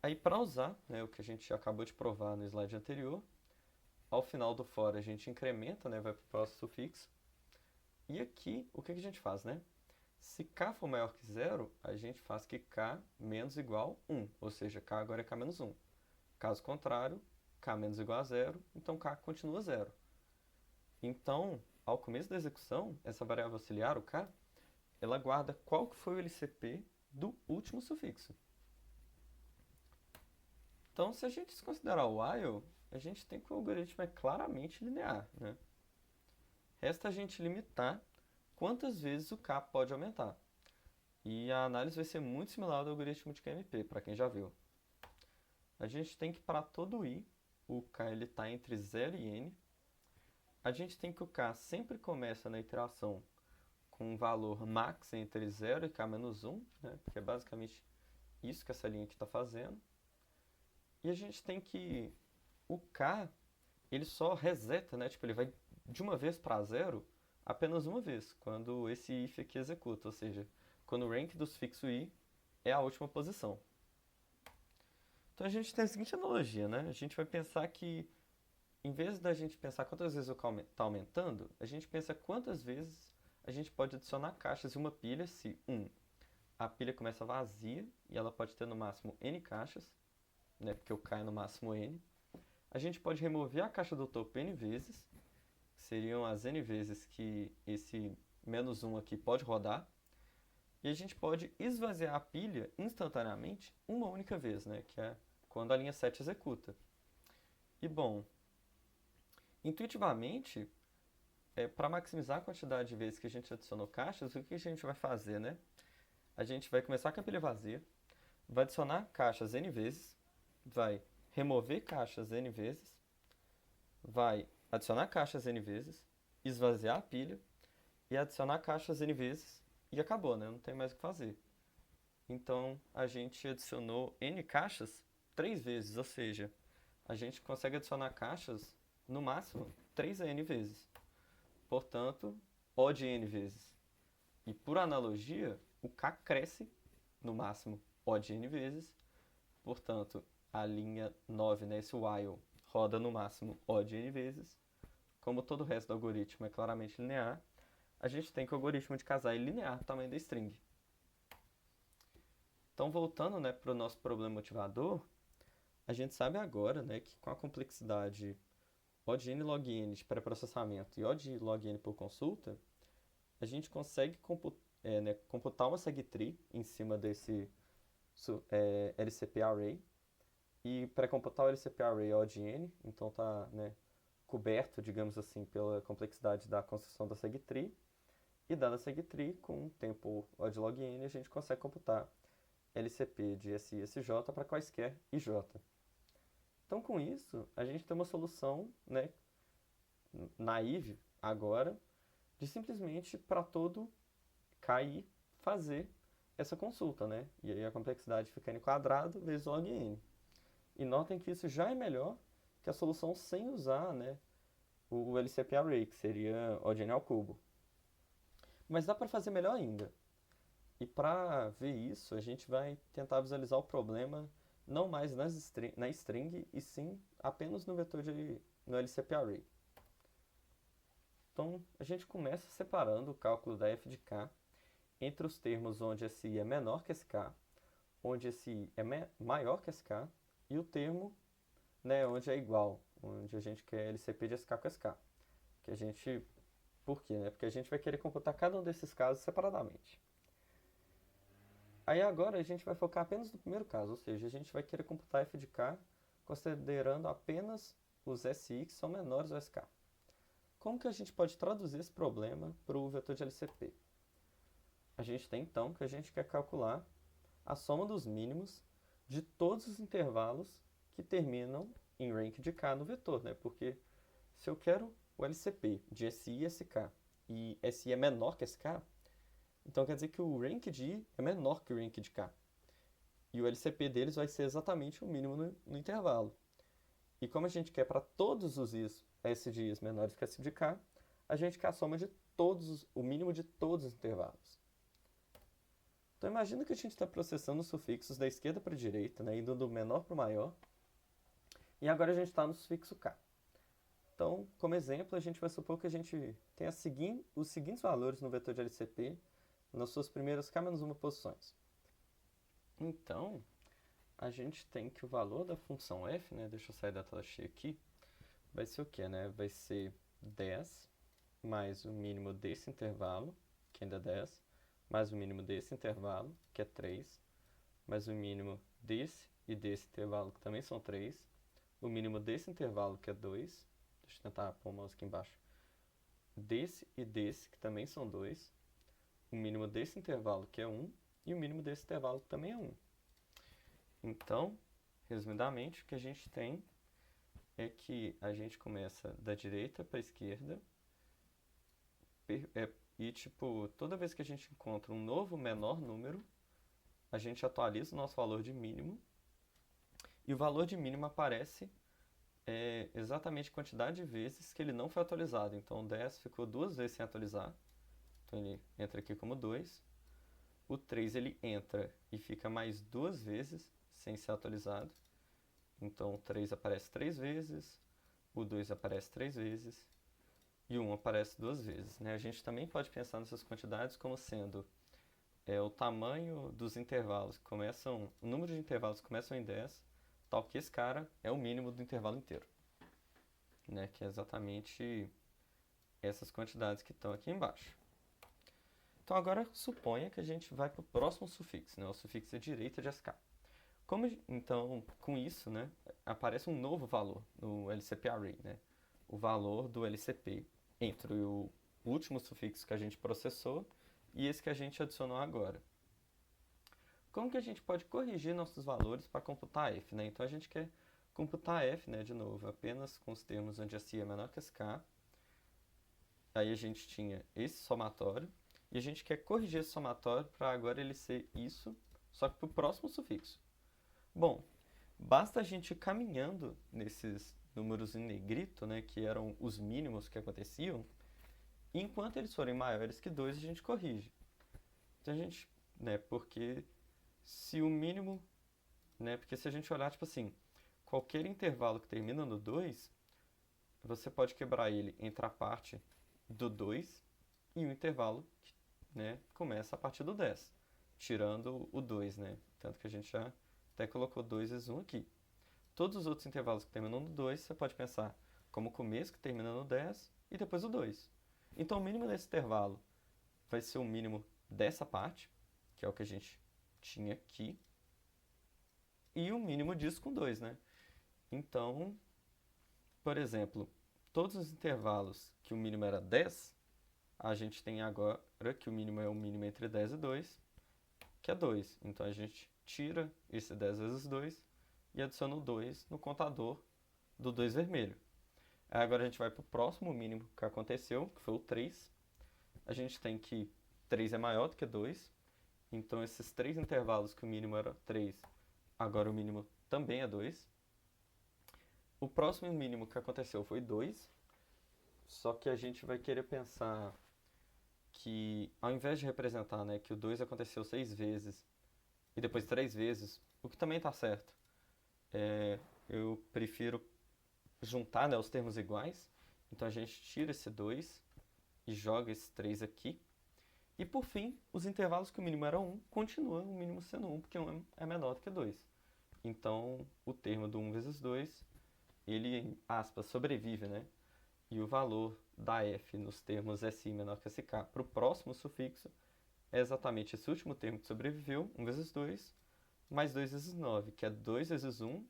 Aí, para usar, né, o que a gente acabou de provar no slide anterior, ao final do for a gente incrementa, né, vai para o próximo sufixo, e aqui, o que a gente faz, né? Se k for maior que 0, a gente faz que k menos igual 1, ou seja, k agora é k menos 1. Caso contrário, k menos igual a 0, então k continua 0. Então, ao começo da execução, essa variável auxiliar, o k, ela guarda qual que foi o LCP do último sufixo. Então, se a gente considerar o while, a gente tem que o algoritmo é claramente linear, né? Resta a gente limitar quantas vezes o k pode aumentar. E a análise vai ser muito similar ao do algoritmo de QMP, para quem já viu. A gente tem que, para todo i, o k está entre 0 e n. A gente tem que o k sempre começa na iteração com um valor max entre 0 e k menos 1, né? Porque é basicamente isso que essa linha aqui está fazendo. E a gente tem que o k, ele só reseta, né? Tipo, ele vai de uma vez para 0 apenas uma vez, quando esse if aqui executa, ou seja, quando o rank do sufixo i é a última posição. Então a gente tem a seguinte analogia, né? A gente vai pensar que, em vez da gente pensar quantas vezes o k está aumentando, a gente pensa quantas vezes a gente pode adicionar caixas em uma pilha se, a pilha começa vazia e ela pode ter no máximo n caixas, né? Porque o k é no máximo n. A gente pode remover a caixa do topo n vezes, seriam as n vezes que esse menos 1 aqui pode rodar. E a gente pode esvaziar a pilha instantaneamente uma única vez, né? Que é quando a linha 7 executa. E bom, intuitivamente, para maximizar a quantidade de vezes que a gente adicionou caixas, o que a gente vai fazer, né? A gente vai começar com a pilha vazia, vai adicionar caixas N vezes, vai remover caixas N vezes, vai adicionar caixas N vezes, esvaziar a pilha e adicionar caixas N vezes e acabou, né? Não tem mais o que fazer. Então a gente adicionou N caixas 3 vezes, ou seja, a gente consegue adicionar caixas no máximo 3 a N vezes. Portanto, O de N vezes. E por analogia, o K cresce no máximo O de N vezes. Portanto, a linha 9, né, esse while, roda no máximo O de N vezes. Como todo o resto do algoritmo é claramente linear, a gente tem que o algoritmo de casar é linear do tamanho da string. Então, voltando, né, para o nosso problema motivador, a gente sabe agora, né, que com a complexidade O de n log n de pré-processamento e O de log n por consulta, a gente consegue computar uma segtree em cima desse LCP array. E para computar o LCP array O de n, então está, né, coberto, digamos assim, pela complexidade da construção da segtree. E dada a segtree, com o tempo O de log n, a gente consegue computar LCP de SI e SJ para quaisquer IJ. Então, com isso, a gente tem uma solução, né, naive agora, de simplesmente para todo KI fazer essa consulta, né? E aí a complexidade fica n quadrado vezes log n. E notem que isso já é melhor que a solução sem usar, né, o LCP array, que seria O de n ao cubo. Mas dá para fazer melhor ainda. E para ver isso, a gente vai tentar visualizar o problema não mais na string, e sim apenas no vetor no LCP array. Então, a gente começa separando o cálculo da f de k entre os termos onde esse i é menor que esse k, onde esse i é maior que esse k, e o termo, né, onde é igual, onde a gente quer LCP de SK com SK. Que a gente... Por quê? Né? Porque a gente vai querer computar cada um desses casos separadamente. Aí agora a gente vai focar apenas no primeiro caso, ou seja, a gente vai querer computar f de k considerando apenas os SI que são menores ao SK. Como que a gente pode traduzir esse problema para o vetor de LCP? A gente tem então que a gente quer calcular a soma dos mínimos de todos os intervalos que terminam em rank de k no vetor, né? Porque se eu quero o LCP de SI e SK e SI é menor que SK, então quer dizer que o rank de I é menor que o rank de K. E o LCP deles vai ser exatamente o mínimo no intervalo. E como a gente quer para todos os Is, S de Is menores que S de K, a gente quer a soma de todos, o mínimo de todos os intervalos. Então imagina que a gente está processando os sufixos da esquerda para a direita, né, indo do menor para o maior. E agora a gente está no sufixo K. Então, como exemplo, a gente vai supor que a gente tem os seguintes valores no vetor de LCP nas suas primeiras k-1 posições. Então, a gente tem que o valor da função f, né, deixa eu sair da tela cheia aqui, vai ser o quê, né? Vai ser 10 mais o mínimo desse intervalo, que ainda é 10, mais o mínimo desse intervalo, que é 3, mais o mínimo desse e desse intervalo, que também são 3, o mínimo desse intervalo, que é 2, deixa eu tentar pôr o mouse aqui embaixo, desse e desse, que também são 2, o mínimo desse intervalo, que é 1, e o mínimo desse intervalo, que também é 1. Então, resumidamente, o que a gente tem é que a gente começa da direita para a esquerda e, tipo, toda vez que a gente encontra um novo menor número, a gente atualiza o nosso valor de mínimo e o valor de mínimo aparece exatamente a quantidade de vezes que ele não foi atualizado. Então, o 10 ficou 2 vezes sem atualizar. Então ele entra aqui como 2. O 3 ele entra e fica mais 2 vezes sem ser atualizado. Então o 3 aparece 3 vezes, o 2 aparece 3 vezes e o 1 aparece 2 vezes. Né? A gente também pode pensar nessas quantidades como sendo o tamanho dos intervalos que começam, o número de intervalos que começam em 10, tal que esse cara é o mínimo do intervalo inteiro. Né? Que é exatamente essas quantidades que estão aqui embaixo. Então agora suponha que a gente vai para o próximo sufixo, né? O sufixo direita de SK. Então, com isso, né, aparece um novo valor no LCP array, né? O valor do LCP entre o último sufixo que a gente processou e esse que a gente adicionou agora. como que a gente pode corrigir nossos valores para computar f, né? Então a gente quer computar f, né, de novo, apenas com os termos onde s é menor que sk. Aí a gente tinha esse somatório, e a gente quer corrigir esse somatório para agora ele ser isso, só que para o próximo sufixo. Bom, basta a gente ir caminhando nesses números em negrito, né, que eram os mínimos que aconteciam, e enquanto eles forem maiores que 2, a gente corrige. Então a gente, né, porque se o mínimo, né, porque se a gente olhar, tipo assim, qualquer intervalo que termina no 2, você pode quebrar ele entre a parte do 2 e o intervalo que, né, começa a partir do 10, tirando o 2, né? Tanto que a gente já até colocou 2 vezes 1 aqui. Todos os outros intervalos que terminam no 2, você pode pensar como o começo que termina no 10 e depois o 2. Então o mínimo desse intervalo vai ser o mínimo dessa parte, que é o que a gente tinha aqui, e o mínimo disso com 2, né? Então, por exemplo, todos os intervalos que o mínimo era 10, a gente tem agora que o mínimo é o mínimo entre 10 e 2, que é 2. Então a gente tira esse 10 vezes 2 e adiciona o 2 no contador do 2 vermelho. Aí agora a gente vai para o próximo mínimo que aconteceu, que foi o 3. A gente tem que 3 é maior do que 2, então esses 3 intervalos que o mínimo era 3, agora o mínimo também é 2. O próximo mínimo que aconteceu foi 2, só que a gente vai querer pensar que, ao invés de representar, né, que o 2 aconteceu 6 vezes e depois 3 vezes, o que também está certo, eu prefiro juntar, né, os termos iguais. Então a gente tira esse 2 e joga esse 3 aqui. E por fim, os intervalos que o mínimo era 1 continuam o mínimo sendo 1, porque 1 é menor do que 2. Então o termo do 1 vezes 2, ele, em aspas, sobrevive, né? E o valor da f nos termos SI menor que SK para o próximo sufixo é exatamente esse último termo que sobreviveu, 1 vezes 2, mais 2 vezes 9, que é 2 vezes 1,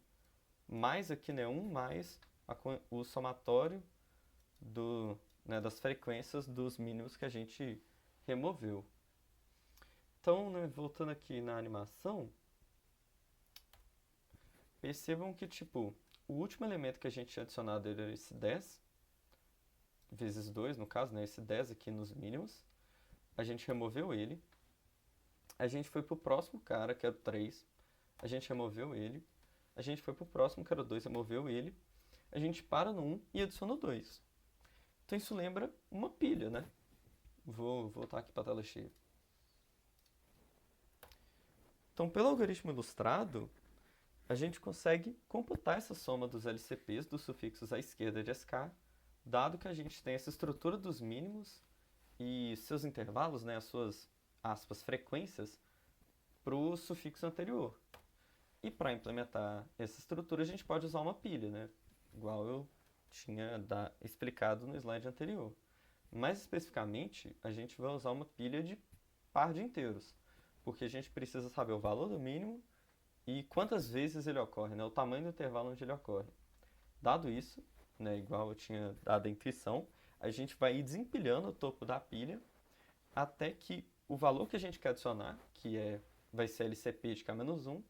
mais aqui, né, 1 mais o somatório né, das frequências dos mínimos que a gente removeu. Então, né, voltando aqui na animação, percebam que, tipo, o último elemento que a gente tinha adicionado era esse 10, vezes 2, no caso, né, esse 10 aqui nos mínimos. A gente removeu ele. A gente foi pro próximo cara, que era o 3. A gente removeu ele. A gente foi pro próximo, que era o 2, removeu ele. A gente para no 1 e adiciona o 2. Então isso lembra uma pilha, né? Vou voltar aqui para a tela cheia. Então, pelo algoritmo ilustrado, a gente consegue computar essa soma dos LCPs dos sufixos à esquerda de SK, dado que a gente tem essa estrutura dos mínimos e seus intervalos, né, as suas, aspas, frequências, para o sufixo anterior. E para implementar essa estrutura, a gente pode usar uma pilha, né? Igual eu tinha explicado no slide anterior. Mais especificamente, a gente vai usar uma pilha de par de inteiros, porque a gente precisa saber o valor do mínimo e quantas vezes ele ocorre, né? O tamanho do intervalo onde ele ocorre. Dado isso, né, igual eu tinha dado a intuição, a gente vai ir desempilhando o topo da pilha até que o valor que a gente quer adicionar, vai ser LCP de K-1,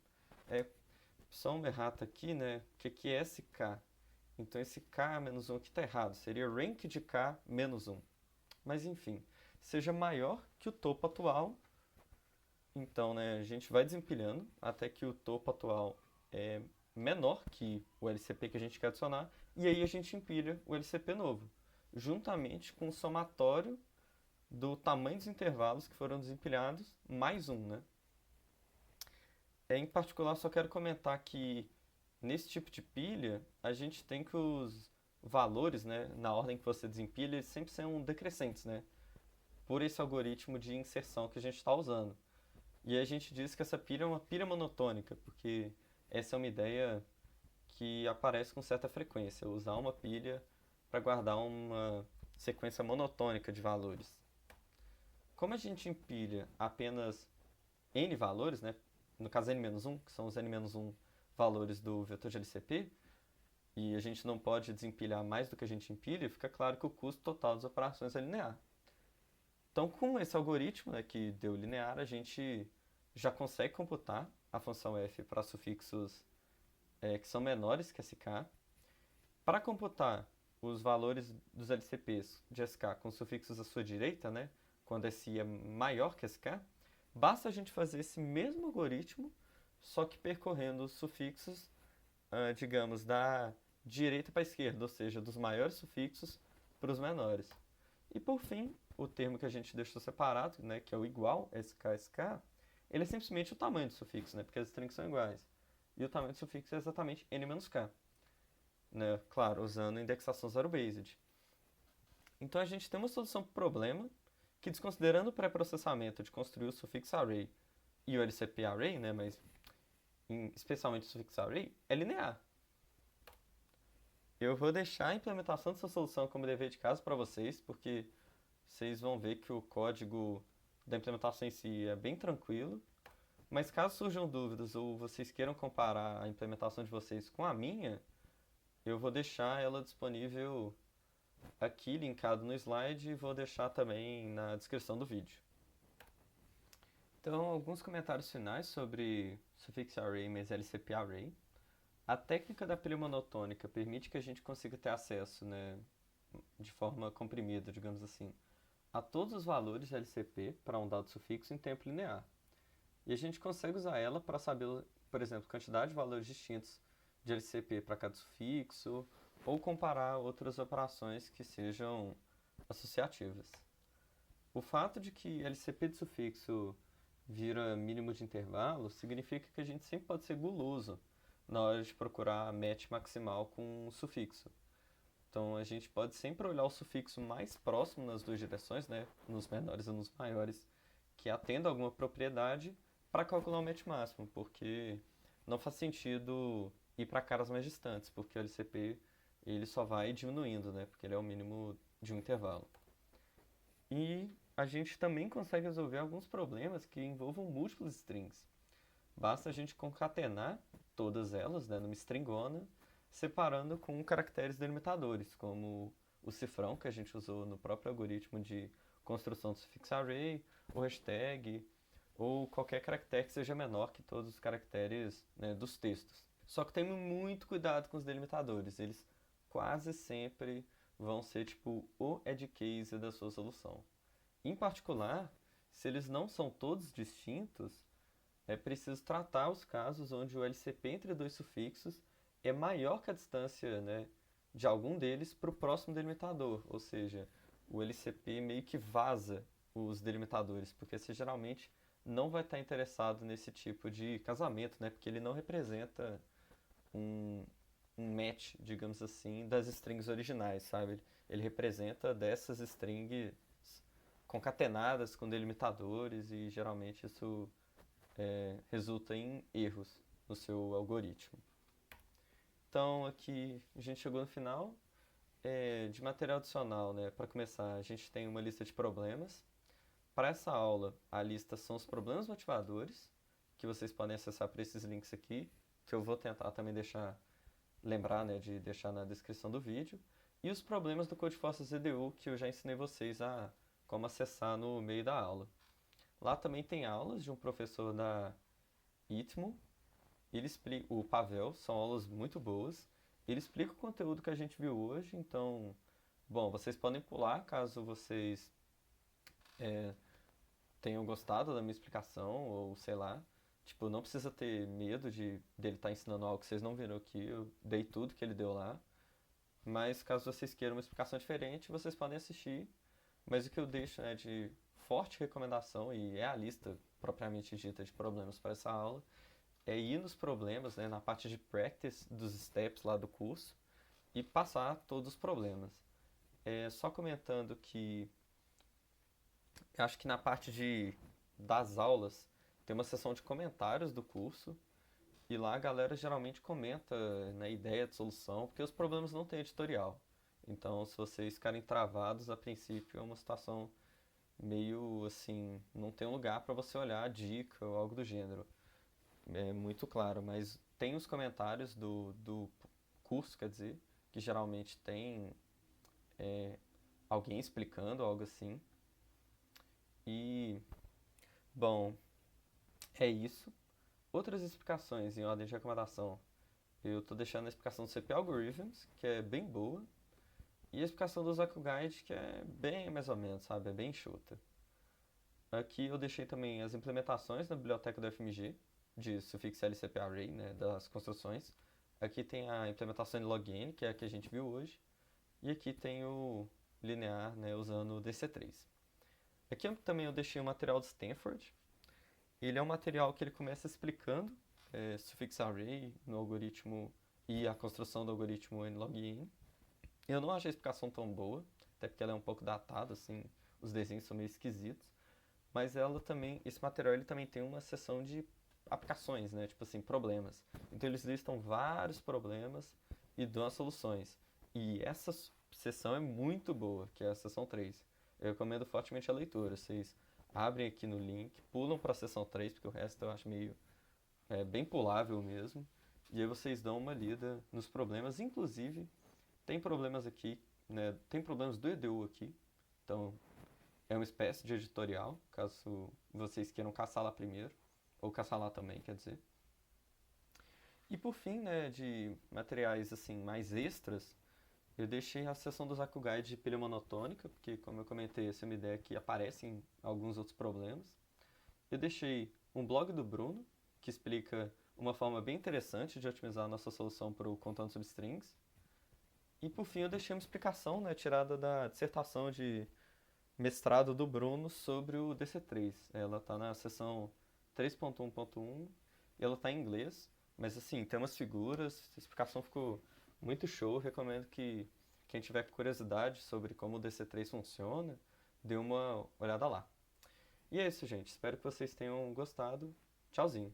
só uma errata aqui, né? O que é esse K? Então esse K-1 aqui está errado, seria rank de K-1. Mas enfim, seja maior que o topo atual. Então, né, a gente vai desempilhando até que o topo atual é menor que o LCP que a gente quer adicionar, e aí a gente empilha o LCP novo, juntamente com o somatório do tamanho dos intervalos que foram desempilhados, mais um, né? Em particular, só quero comentar que nesse tipo de pilha, a gente tem que os valores, né, na ordem que você desempilha, eles sempre são decrescentes, né? Por esse algoritmo de inserção que a gente está usando. E a gente diz que essa pilha é uma pilha monotônica, porque essa é uma ideia que aparece com certa frequência, usar uma pilha para guardar uma sequência monotônica de valores. Como a gente empilha apenas n valores, né, no caso n-1, que são os n-1 valores do vetor de LCP, e a gente não pode desempilhar mais do que a gente empilha, fica claro que o custo total das operações é linear. Então, com esse algoritmo, né, que deu linear, a gente já consegue computar a função f para sufixos que são menores que SK. Para computar os valores dos LCPs de SK com sufixos à sua direita, né, quando SI é maior que SK, basta a gente fazer esse mesmo algoritmo, só que percorrendo os sufixos, digamos, da direita para a esquerda, ou seja, dos maiores sufixos para os menores. E por fim, o termo que a gente deixou separado, né, que é o igual, SK, ele é simplesmente o tamanho do sufixo, né, porque as strings são iguais. E o tamanho do sufixo é exatamente n-k, né, claro, usando indexação zero-based. Então a gente tem uma solução para o problema que, desconsiderando o pré-processamento de construir o sufixo array e o LCP array, né, mas especialmente o sufixo array, é linear. Eu vou deixar a implementação dessa solução como dever de casa para vocês, porque vocês vão ver que o código da implementação em si é bem tranquilo. Mas caso surjam dúvidas ou vocês queiram comparar a implementação de vocês com a minha, eu vou deixar ela disponível aqui, linkado no slide, e vou deixar também na descrição do vídeo. Então, alguns comentários finais sobre suffix array mais LCP array. A técnica da pilha monotônica permite que a gente consiga ter acesso, né, de forma comprimida, digamos assim, a todos os valores de LCP para um dado sufixo em tempo linear. E a gente consegue usar ela para saber, por exemplo, quantidade de valores distintos de LCP para cada sufixo, ou comparar outras operações que sejam associativas. O fato de que LCP de sufixo vira mínimo de intervalo significa que a gente sempre pode ser guloso na hora de procurar a match maximal com um sufixo. Então a gente pode sempre olhar o sufixo mais próximo nas duas direções, né, nos menores e nos maiores, que atenda a alguma propriedade para calcular o match máximo, porque não faz sentido ir para caras mais distantes, porque o LCP ele só vai diminuindo, né, porque ele é o mínimo de um intervalo. E a gente também consegue resolver alguns problemas que envolvam múltiplas strings. Basta a gente concatenar todas elas, né, numa stringona, separando com caracteres delimitadores, como o cifrão que a gente usou no próprio algoritmo de construção do suffix array, o hashtag, ou qualquer caractere que seja menor que todos os caracteres, né, dos textos. Só que temos muito cuidado com os delimitadores, eles quase sempre vão ser tipo o edge case da sua solução. Em particular, se eles não são todos distintos, é preciso tratar os casos onde o LCP entre dois sufixos é maior que a distância, né, de algum deles para o próximo delimitador, ou seja, o LCP meio que vaza os delimitadores, porque você geralmente não vai estar interessado nesse tipo de casamento, né, porque ele não representa um, um match, digamos assim, das strings originais, sabe? Ele representa dessas strings concatenadas com delimitadores e geralmente isso resulta em erros no seu algoritmo. Então aqui a gente chegou no final. De material adicional, né? Para começar, a gente tem uma lista de problemas. Para essa aula, a lista são os problemas motivadores, que vocês podem acessar por esses links aqui, que eu vou tentar também lembrar, né, de deixar na descrição do vídeo. E os problemas do Codeforces EDU, que eu já ensinei vocês a como acessar no meio da aula. Lá também tem aulas de um professor da ITMO, o Pavel, são aulas muito boas. Ele explica o conteúdo que a gente viu hoje, então, bom, vocês podem pular caso vocês tenham gostado da minha explicação, ou sei lá. Tipo, não precisa ter medo dele estar ensinando algo que vocês não viram aqui, eu dei tudo que ele deu lá. Mas caso vocês queiram uma explicação diferente, vocês podem assistir. Mas o que eu deixo, né, de forte recomendação, e é a lista propriamente dita de problemas para essa aula, é ir nos problemas, né, na parte de practice dos steps lá do curso e passar todos os problemas. Só comentando que eu acho que na parte das aulas tem uma seção de comentários do curso e lá a galera geralmente comenta, né, ideia de solução, porque os problemas não têm editorial. Então, se vocês ficarem travados, a princípio é uma situação meio assim, não tem um lugar para você olhar a dica ou algo do gênero. É muito claro, mas tem os comentários do curso, quer dizer, que geralmente tem alguém explicando algo assim. E, bom, É isso. Outras explicações em ordem de recomendação. Eu tô deixando a explicação do CP Algorithms, que é bem boa, e a explicação do Zaku Guide, que é bem mais ou menos, sabe? É bem enxuta. Aqui eu deixei também as implementações na biblioteca do FMG, de sufix LCP Array, né, das construções. Aqui tem a implementação de login, que é a que a gente viu hoje. E aqui tem o linear, né, usando o DC3. Aqui também eu deixei o material de Stanford. Ele é um material que ele começa explicando suffix array no algoritmo e a construção do algoritmo nlogin. Eu não achei a explicação tão boa, até porque ela é um pouco datada, assim, os desenhos são meio esquisitos. Mas ela também, esse material ele também tem uma seção de aplicações, né? Tipo assim, problemas. Então eles listam vários problemas e dão as soluções. E essa seção é muito boa, que é a seção 3. Eu recomendo fortemente a leitura. Vocês abrem aqui no link, pulam para a seção 3, porque o resto eu acho meio bem pulável mesmo. E aí vocês dão uma lida nos problemas. Inclusive, tem problemas aqui, né? Tem problemas do EDU aqui. Então, é uma espécie de editorial, caso vocês queiram caçar lá primeiro, ou caçar lá também, quer dizer. E por fim, né, de materiais assim mais extras, eu deixei a seção do Zaku Guide de pilha monotônica, porque como eu comentei, essa é uma ideia que aparece em alguns outros problemas. Eu deixei um blog do Bruno, que explica uma forma bem interessante de otimizar a nossa solução para o Contando Substrings. E por fim eu deixei uma explicação, né, tirada da dissertação de mestrado do Bruno sobre o DC3. Ela está na seção 3.1.1 e ela está em inglês, mas assim, tem umas figuras, a explicação ficou muito show. Recomendo que quem tiver curiosidade sobre como o DC3 funciona, dê uma olhada lá. E é isso, gente. Espero que vocês tenham gostado. Tchauzinho.